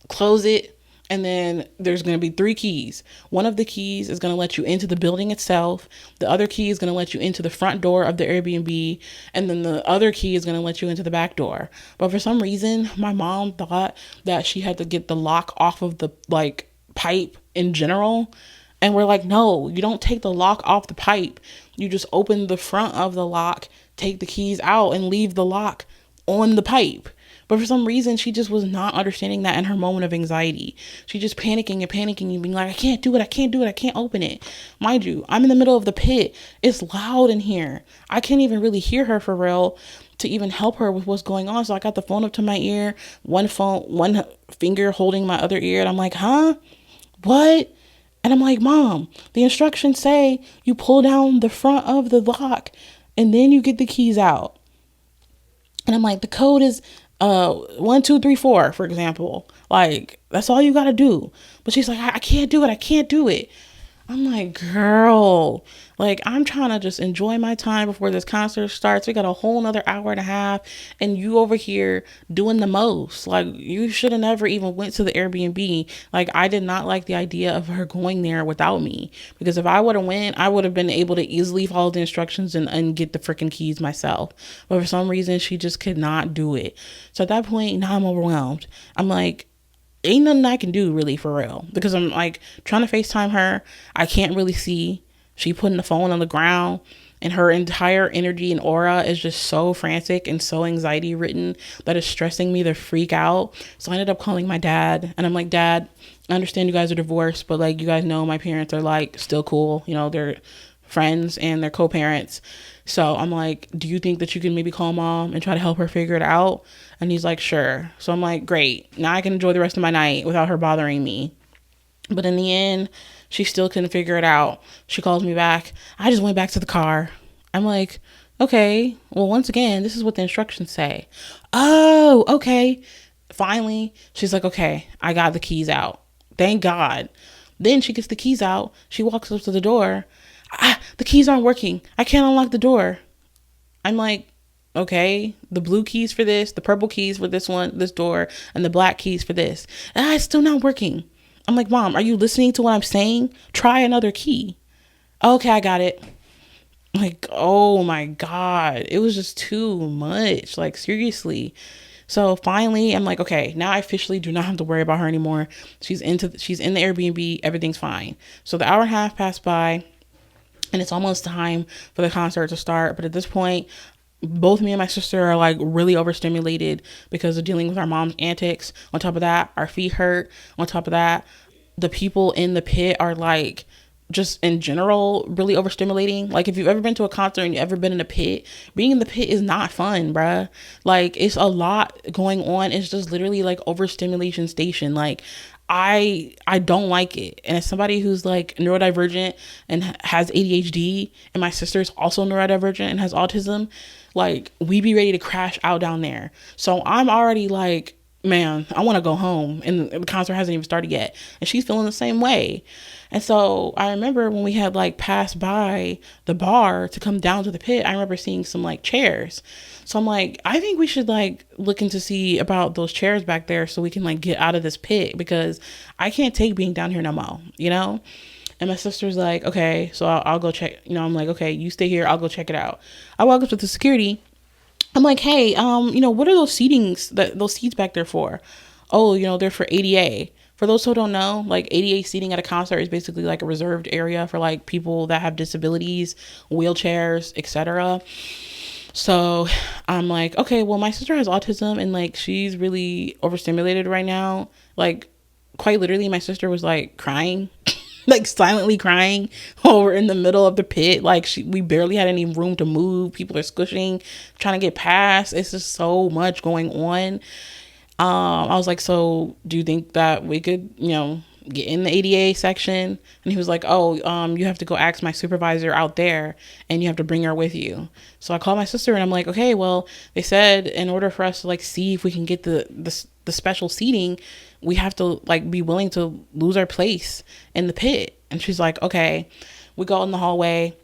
A: close it. And then there's going to be 3 keys. One of the keys is going to let you into the building itself. The other key is going to let you into the front door of the Airbnb. And then the other key is going to let you into the back door. But for some reason, my mom thought that she had to get the lock off of the like pipe in general. And we're like, no, you don't take the lock off the pipe. You just open the front of the lock, take the keys out, and leave the lock on the pipe. But for some reason, she just was not understanding that in her moment of anxiety. She just panicking and being like, I can't do it. I can't open it. Mind you, I'm in the middle of the pit. It's loud in here. I can't even really hear her for real to even help her with what's going on. So I got the phone up to my ear, one finger holding my other ear. And I'm like, huh? What? And I'm like, Mom, the instructions say you pull down the front of the lock and then you get the keys out. And I'm like, the code is 1, 2, 3, 4, for example. Like, that's all you got to do. But she's like, I can't do it. I'm like, girl, like, I'm trying to just enjoy my time before this concert starts. We got a whole nother hour and a half, and you over here doing the most. Like, you should have never even went to the Airbnb. Like, I did not like the idea of her going there without me, because if I would have went, I would have been able to easily follow the instructions and get the freaking keys myself. But for some reason, she just could not do it. So at that point, now I'm overwhelmed. I'm like, ain't nothing I can do really, for real, because I'm like trying to FaceTime her. I can't really see. She putting the phone on the ground, and her entire energy and aura is just so frantic and so anxiety ridden that it's stressing me the freak out. So I ended up calling my dad, and I'm like, Dad, I understand you guys are divorced, but like, you guys know my parents are like still cool. They're friends and they're co-parents. So I'm like, do you think that you can maybe call Mom and try to help her figure it out? And he's like, sure. So I'm like, great. Now I can enjoy the rest of my night without her bothering me. But in the end, she still couldn't figure it out. She calls me back. I just went back to the car. I'm like, okay, well, once again, this is what the instructions say. Oh, okay. Finally, she's like, okay, I got the keys out. Thank God. Then she gets the keys out. She walks up to the door. The keys aren't working. I can't unlock the door. I'm like, okay, the blue keys for this, the purple keys for this one, this door, and the black keys for this. It's still not working. I'm like, Mom, are you listening to what I'm saying? Try another key. Okay, I got it. Like, oh my God. It was just too much. Like, seriously. So finally, I'm like, okay, now I officially do not have to worry about her anymore. She's in the Airbnb. Everything's fine. So the hour and a half passed by, and it's almost time for the concert to start. But at this point, both me and my sister are like really overstimulated because of dealing with our mom's antics. On top of that, our feet hurt. On top of that, the people in the pit are like, just in general, really overstimulating. Like, if you've ever been to a concert and you've ever been in a pit, being in the pit is not fun, bruh. Like, it's a lot going on. It's just literally like overstimulation station. Like, I don't like it. And as somebody who's like neurodivergent and has ADHD, and my sister's also neurodivergent and has autism, like, we be ready to crash out down there. So I'm already like, man, I want to go home, and the concert hasn't even started yet, and she's feeling the same way. And so I remember when we had like passed by the bar to come down to the pit, I remember seeing some like chairs. So I'm like, I think we should like look into see about those chairs back there so we can like get out of this pit, because I can't take being down here no more, you know? And my sister's like, okay, so I'll go check, you know. I'm like, okay, you stay here, I'll go check it out. I walk up to the security. I'm like, hey, you know, what are those seats back there for? Oh, you know, they're for ADA. For those who don't know, like, ADA seating at a concert is basically like a reserved area for like people that have disabilities, wheelchairs, etc. So I'm like, okay, well, my sister has autism and like she's really overstimulated right now. Like, quite literally, my sister was like crying. Like, silently crying over in the middle of the pit. Like, we barely had any room to move. People are squishing, trying to get past. It's just so much going on. I was like, so do you think that we could, you know, get in the ADA section? And he was like, oh, you have to go ask my supervisor out there, and you have to bring her with you. So I called my sister and I'm like, okay, well, they said in order for us to like see if we can get the special seating, we have to like be willing to lose our place in the pit. And she's like, okay. We go in the hallway.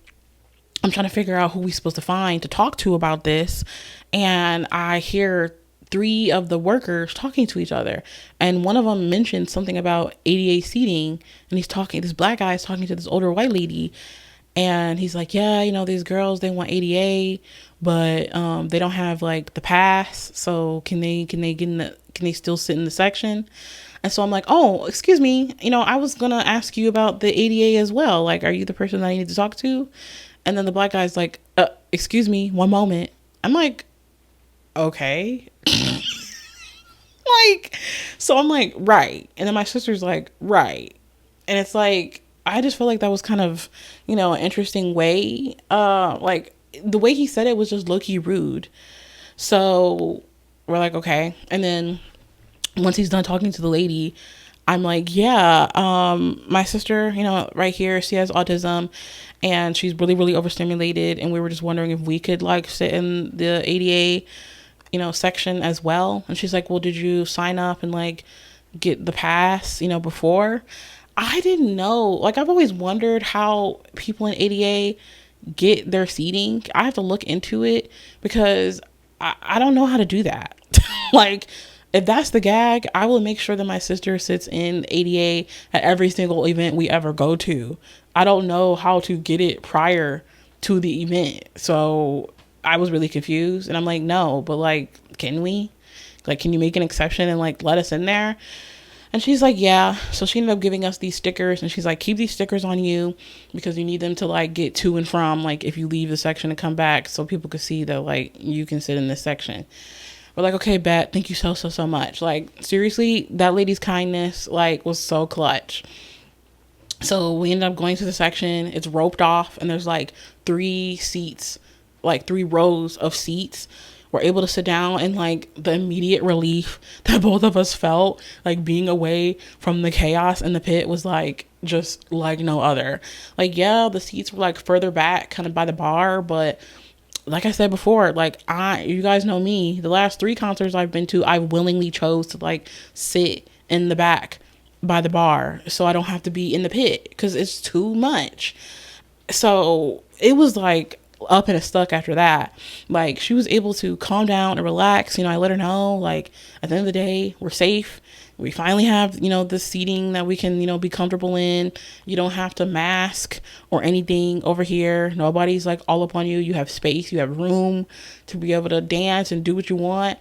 A: I'm trying to figure out who we're supposed to find to talk to about this. And I hear 3 of the workers talking to each other. And one of them mentioned something about ADA seating. And this black guy is talking to this older white lady. And he's like, yeah, you know, these girls, they want ADA, but they don't have like the pass. So can they still sit in the section? And so I'm like, oh, excuse me, you know, I was gonna ask you about the ADA as well. Like, are you the person that I need to talk to? And then the black guy's like, excuse me, one moment. I'm like, okay. Like, so I'm like, right. And then my sister's like, right. And it's like, I just feel like that was kind of, you know, an interesting way. Like, the way he said it was just low-key rude. So we're like, okay. And then once he's done talking to the lady, I'm like, yeah, my sister, you know, right here, she has autism and she's really, really overstimulated. And we were just wondering if we could like sit in the ADA, you know, section as well. And she's like, well, did you sign up and like get the pass, you know, before? I didn't know. Like, I've always wondered how people in ADA get their seating. I have to look into it because I don't know how to do that. Like, if that's the gag, I will make sure that my sister sits in ADA at every single event we ever go to. I don't know how to get it prior to the event. So I was really confused. And I'm like, no, but like, can we? Like, can you make an exception and like let us in there? And she's like, yeah. So she ended up giving us these stickers, and she's like, keep these stickers on you because you need them to like get to and from, like, if you leave the section and come back, so people could see that like you can sit in this section. We're like, okay, bet. Thank you so much. Like, seriously, that lady's kindness like was so clutch. So we ended up going to the section. It's roped off, and there's like 3 seats, like 3 rows of seats. We're able to sit down, and like the immediate relief that both of us felt, like being away from the chaos in the pit, was like just like no other. Like, yeah, the seats were like further back kind of by the bar, but like I said before, like you guys know me, the last 3 concerts I've been to, I willingly chose to like sit in the back by the bar so I don't have to be in the pit because it's too much. So it was like up and stuck after that. Like, she was able to calm down and relax. I let her know, like, at the end of the day, we're safe. We finally have, the seating that we can, be comfortable in. You don't have to mask or anything over here. Nobody's like all up on you. You have space, you have room to be able to dance and do what you want.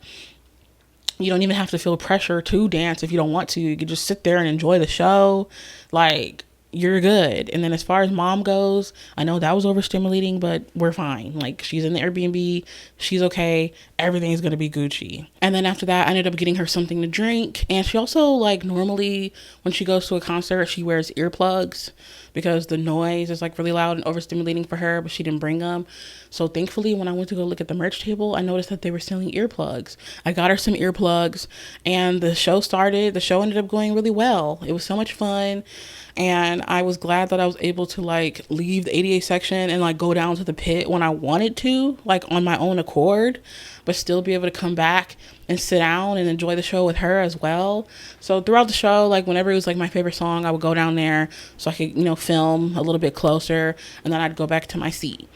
A: You don't even have to feel pressure to dance if you don't want to. You can just sit there and enjoy the show. Like, you're good. And then as far as mom goes, I know that was overstimulating, but we're fine. Like, she's in the Airbnb, she's okay, everything's gonna be Gucci. And then after that, I ended up getting her something to drink. And she also, like, normally when she goes to a concert, she wears earplugs because the noise is like really loud and overstimulating for her, but she didn't bring them. So thankfully, when I went to go look at the merch table, I noticed that they were selling earplugs. I got her some earplugs, and the show started. The show ended up going really well. It was so much fun. And I was glad that I was able to, like, leave the 88 section and, like, go down to the pit when I wanted to, like, on my own accord, but still be able to come back and sit down and enjoy the show with her as well. So throughout the show, like, whenever it was, like, my favorite song, I would go down there so I could, film a little bit closer, and then I'd go back to my seat.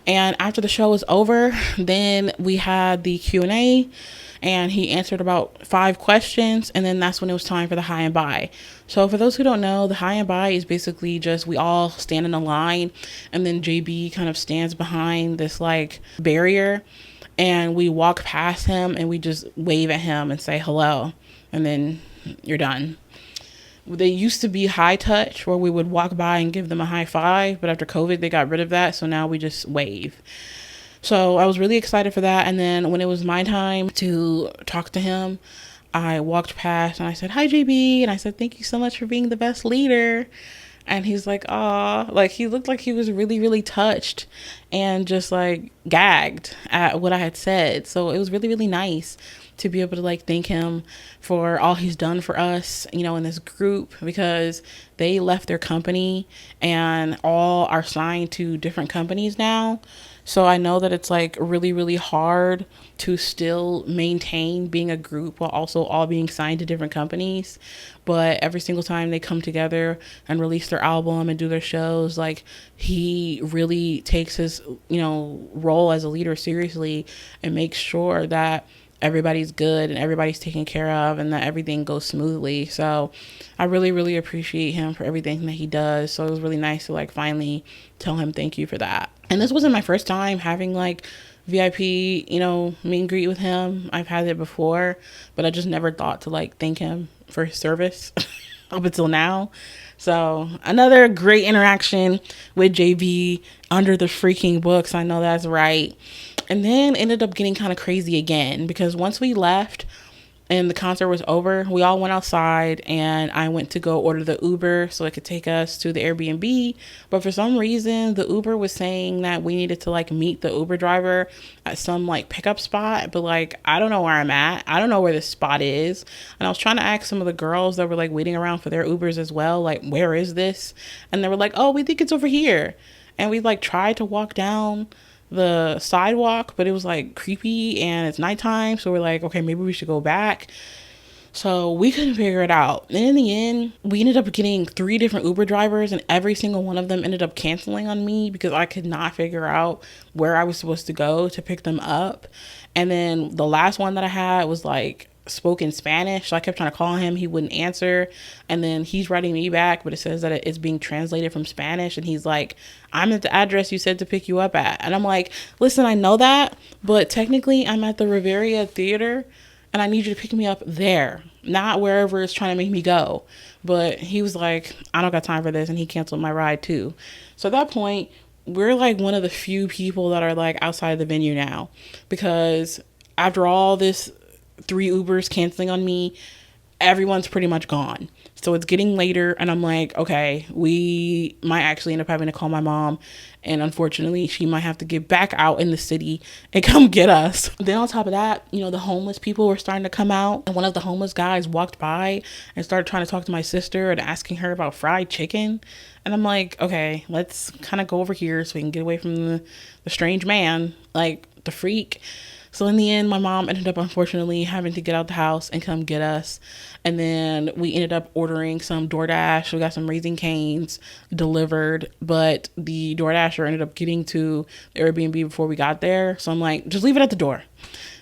A: And after the show was over, then we had the Q&A, and he answered about 5 questions, and then that's when it was time for the high and bye. So for those who don't know, the high and bye is basically just we all stand in a line, and then JB kind of stands behind this, like, barrier, and we walk past him and we just wave at him and say hello, and then you're done. They used to be high touch where we would walk by and give them a high five, but after COVID they got rid of that, so now we just wave. So I was really excited for that. And then when it was my time to talk to him, I walked past and I said, "Hi, JB." And I said, "Thank you so much for being the best leader." And he's like, "Aw," like, he looked like he was really, really touched and just, like, gagged at what I had said. So it was really, really nice to be able to, like, thank him for all he's done for us, in this group, because they left their company and all are signed to different companies now. So I know that it's, like, really, really hard to still maintain being a group while also all being signed to different companies. But every single time they come together and release their album and do their shows, like, he really takes his, role as a leader seriously and makes sure that everybody's good and everybody's taken care of and that everything goes smoothly. So I really, really appreciate him for everything that he does. So it was really nice to, like, finally tell him thank you for that. And this wasn't my first time having, like, VIP, meet and greet with him. I've had it before, but I just never thought to, like, thank him for his service up until now. So another great interaction with JB under the freaking books. I know that's right. And then ended up getting kind of crazy again, because once we left and the concert was over, we all went outside and I went to go order the Uber so it could take us to the Airbnb. But for some reason, the Uber was saying that we needed to, like, meet the Uber driver at some, like, pickup spot. But, like, I don't know where I'm at. I don't know where this spot is. And I was trying to ask some of the girls that were, like, waiting around for their Ubers as well, like, where is this? And they were like, "Oh, we think it's over here." And we, like, tried to walk down the sidewalk, but it was, like, creepy and it's nighttime, so we're like, okay, maybe we should go back. So we couldn't figure it out. And in the end, we ended up getting 3 different Uber drivers, and every single one of them ended up canceling on me because I could not figure out where I was supposed to go to pick them up. And then the last one that I had was, like, spoke in Spanish, so I kept trying to call him, he wouldn't answer, and then he's writing me back, but it says that it's being translated from Spanish, and he's like, "I'm at the address you said to pick you up at." And I'm like, "Listen, I know that, but technically I'm at the Riviera Theater and I need you to pick me up there, not wherever it's trying to make me go." But he was like, "I don't got time for this," and he canceled my ride too. So at that point, we're, like, one of the few people that are, like, outside of the venue now, because after all this 3 Ubers canceling on me, everyone's pretty much gone. So it's getting later and I'm like, okay, we might actually end up having to call my mom, and unfortunately she might have to get back out in the city and come get us. Then on top of that, the homeless people were starting to come out, and one of the homeless guys walked by and started trying to talk to my sister and asking her about fried chicken. And I'm like, okay, let's kind of go over here so we can get away from the strange man, like the freak. So in the end, my mom ended up unfortunately having to get out the house and come get us. And then we ended up ordering some DoorDash. We got some Raising Cane's delivered, but the DoorDasher ended up getting to the Airbnb before we got there. So I'm like, just leave it at the door.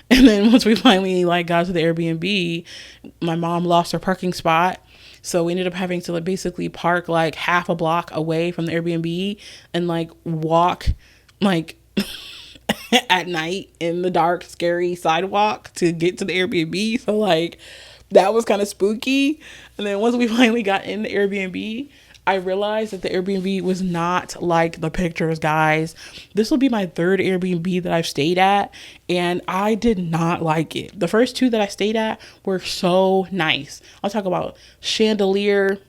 A: And then once we finally like got to the Airbnb, my mom lost her parking spot. So we ended up having to like basically park like half a block away from the Airbnb and like walk like at night in the dark, scary sidewalk to get to the Airbnb. So like that was kind of spooky. And then once we finally got in the Airbnb, I realized that the Airbnb was not like the pictures, guys. This will be my third Airbnb that I've stayed at, and I did not like it. The first two that I stayed at were so nice. I'll talk about chandelier,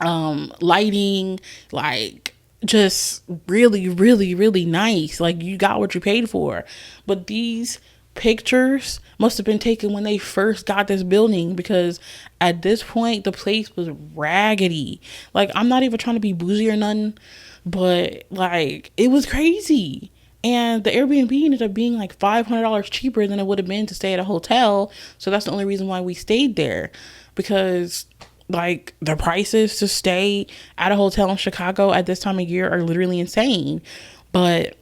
A: lighting, like just really, really, really nice. Like you got what you paid for. But these pictures must have been taken when they first got this building, because at this point the place was raggedy. Like I'm not even trying to be bougie or nothing, but like it was crazy. And the Airbnb ended up being like $500 cheaper than it would have been to stay at a hotel. So that's the only reason why we stayed there, because like the prices to stay at a hotel in Chicago at this time of year are literally insane. But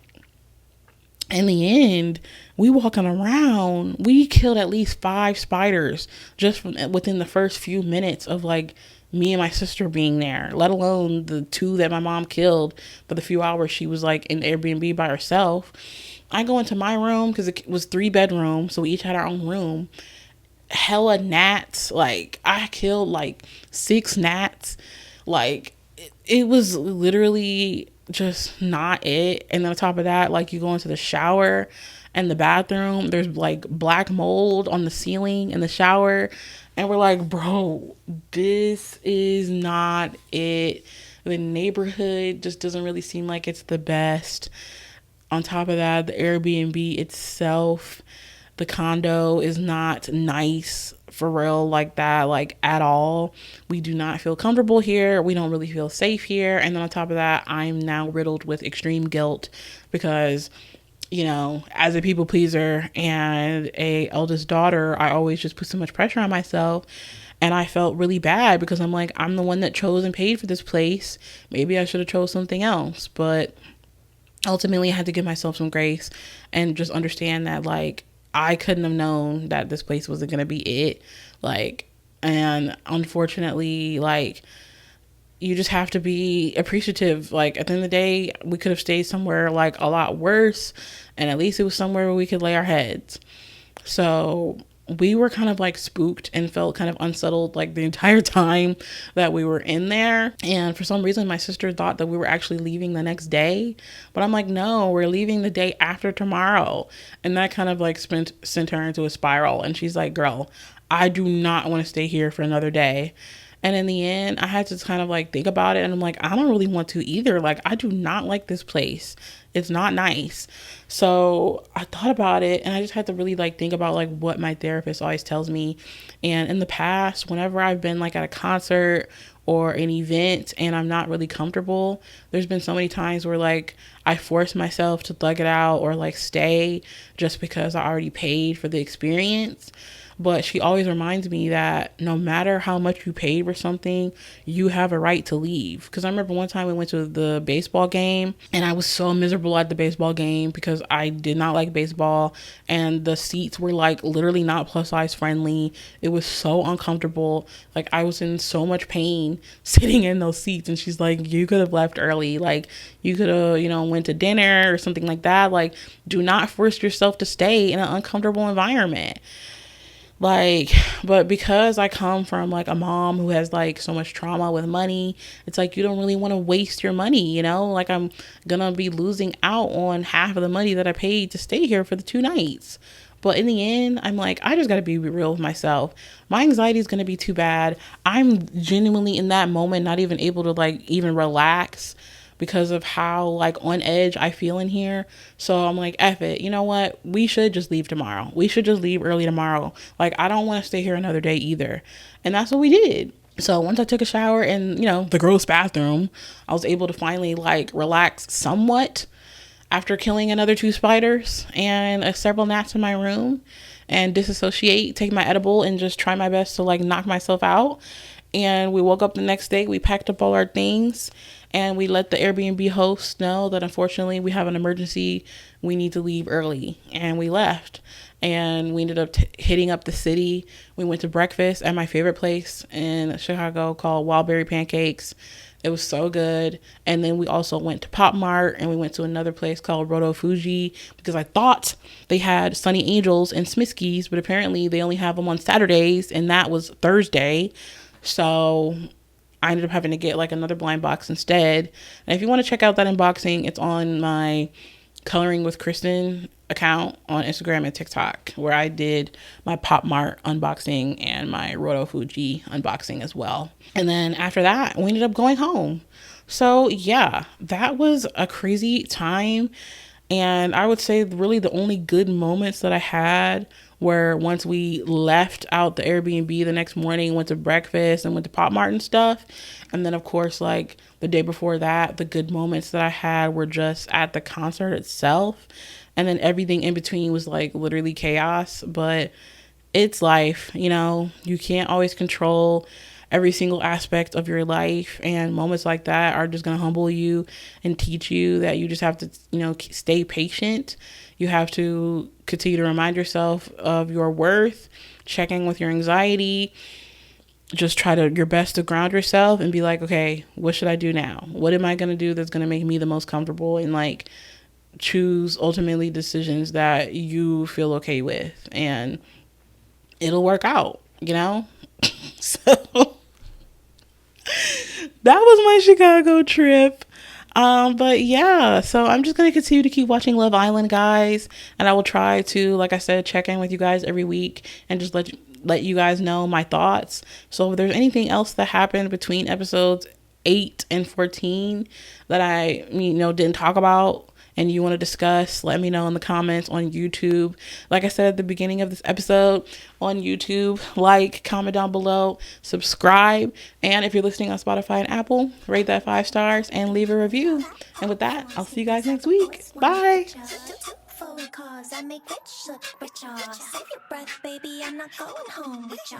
A: in the end, we walking around, we killed at least 5 spiders just from within the first few minutes of like me and my sister being there, let alone the 2 that my mom killed for the few hours she was like in the Airbnb by herself. I go into my room because it was 3 bedrooms, so we each had our own room. Hella gnats. Like I killed like 6 gnats. Like it was literally just not it. And then on top of that, like you go into the shower and the bathroom, there's like black mold on the ceiling in the shower, and we're like, bro, this is not it. The neighborhood just doesn't really seem like it's the best. On top of that, the Airbnb itself, the condo is not nice for real, like that, like at all. We do not feel comfortable here. We don't really feel safe here. And then on top of that, I'm now riddled with extreme guilt because, you know, as a people pleaser and a eldest daughter, I always just put so much pressure on myself. And I felt really bad because I'm like, I'm the one that chose and paid for this place. Maybe I should have chose something else. But ultimately, I had to give myself some grace and just understand that, like, I couldn't have known that this place wasn't going to be it. Like, and unfortunately, like, you just have to be appreciative. Like at the end of the day, we could have stayed somewhere like a lot worse, and at least it was somewhere where we could lay our heads. So we were kind of like spooked and felt kind of unsettled like the entire time that we were in there. And for some reason, my sister thought that we were actually leaving the next day, but I'm like, no, we're leaving the day after tomorrow. And that kind of like sent her into a spiral. And she's like, girl, I do not want to stay here for another day. And in the end, I had to kind of like think about it. And I'm like, I don't really want to either. Like, I do not like this place. It's not nice. So I thought about it, and I just had to really like think about like what my therapist always tells me. And in the past, whenever I've been like at a concert or an event and I'm not really comfortable, there's been so many times where like I force myself to thug it out or like stay just because I already paid for the experience. But she always reminds me that no matter how much you paid for something, you have a right to leave. Because I remember one time we went to the baseball game, and I was so miserable at the baseball game because I did not like baseball, and the seats were like literally not plus size friendly. It was so uncomfortable. Like I was in so much pain sitting in those seats. And she's like, you could have left early. Like you could have, you know, went to dinner or something like that. Like, do not force yourself to stay in an uncomfortable environment. Like, but because I come from like a mom who has like so much trauma with money, it's like you don't really want to waste your money, you know? Like I'm gonna be losing out on half of the money that I paid to stay here for the 2 nights. But in the end, I'm like, I just gotta be real with myself. My anxiety is gonna be too bad. I'm genuinely in that moment not even able to like even relax because of how like on edge I feel in here. So I'm like, F it. You know what? We should just leave tomorrow. We should just leave early tomorrow. Like, I don't want to stay here another day either. And that's what we did. So once I took a shower in, you know, the gross bathroom, I was able to finally like relax somewhat. after killing another 2 spiders and several gnats in my room and disassociate, take my edible and just try my best to like knock myself out. And we woke up the next day, we packed up all our things and we let the Airbnb host know that unfortunately we have an emergency, we need to leave early. And we left and we ended up hitting up the city. We went to breakfast at my favorite place in Chicago called Wildberry Pancakes. It was so good. And then we also went to Pop Mart and we went to another place called Roto Fuji because I thought they had Sunny Angels and Smiskies, but apparently they only have them on Saturdays and that was Thursday. So I ended up having to get like another blind box instead. And if you want to check out that unboxing, it's on my Coloring with Kristen account on Instagram and TikTok, where I did my Pop Mart unboxing and my Roto Fuji unboxing as well. And then after that, we ended up going home. So yeah, that was a crazy time. And I would say really the only good moments that I had were once we left out the Airbnb the next morning, went to breakfast and went to Pop Mart and stuff. And then of course, like the day before that, the good moments that I had were just at the concert itself. And then everything in between was like literally chaos, but it's life, you know, you can't always control every single aspect of your life, and moments like that are just going to humble you and teach you that you just have to, you know, stay patient. You have to continue to remind yourself of your worth, checking with your anxiety, just try to your best to ground yourself and be like, okay, what should I do now? What am I going to do that's going to make me the most comfortable, and like choose ultimately decisions that you feel okay with, and it'll work out, you know? So that was my Chicago trip. But yeah, so I'm just going to continue to keep watching Love Island, guys. And I will try to, like I said, check in with you guys every week and just let you guys know my thoughts. So if there's anything else that happened between episodes 8 and 14 that I, you know, didn't talk about and you want to discuss, let me know in the comments on YouTube. Like I said at the beginning of this episode, on YouTube, like, comment down below, subscribe, and if you're listening on Spotify and Apple, rate that 5 stars and leave a review. And with that, I'll see you guys next week. Bye.
B: Cause I make rich look richer. Save your breath, baby, I'm not going home with ya.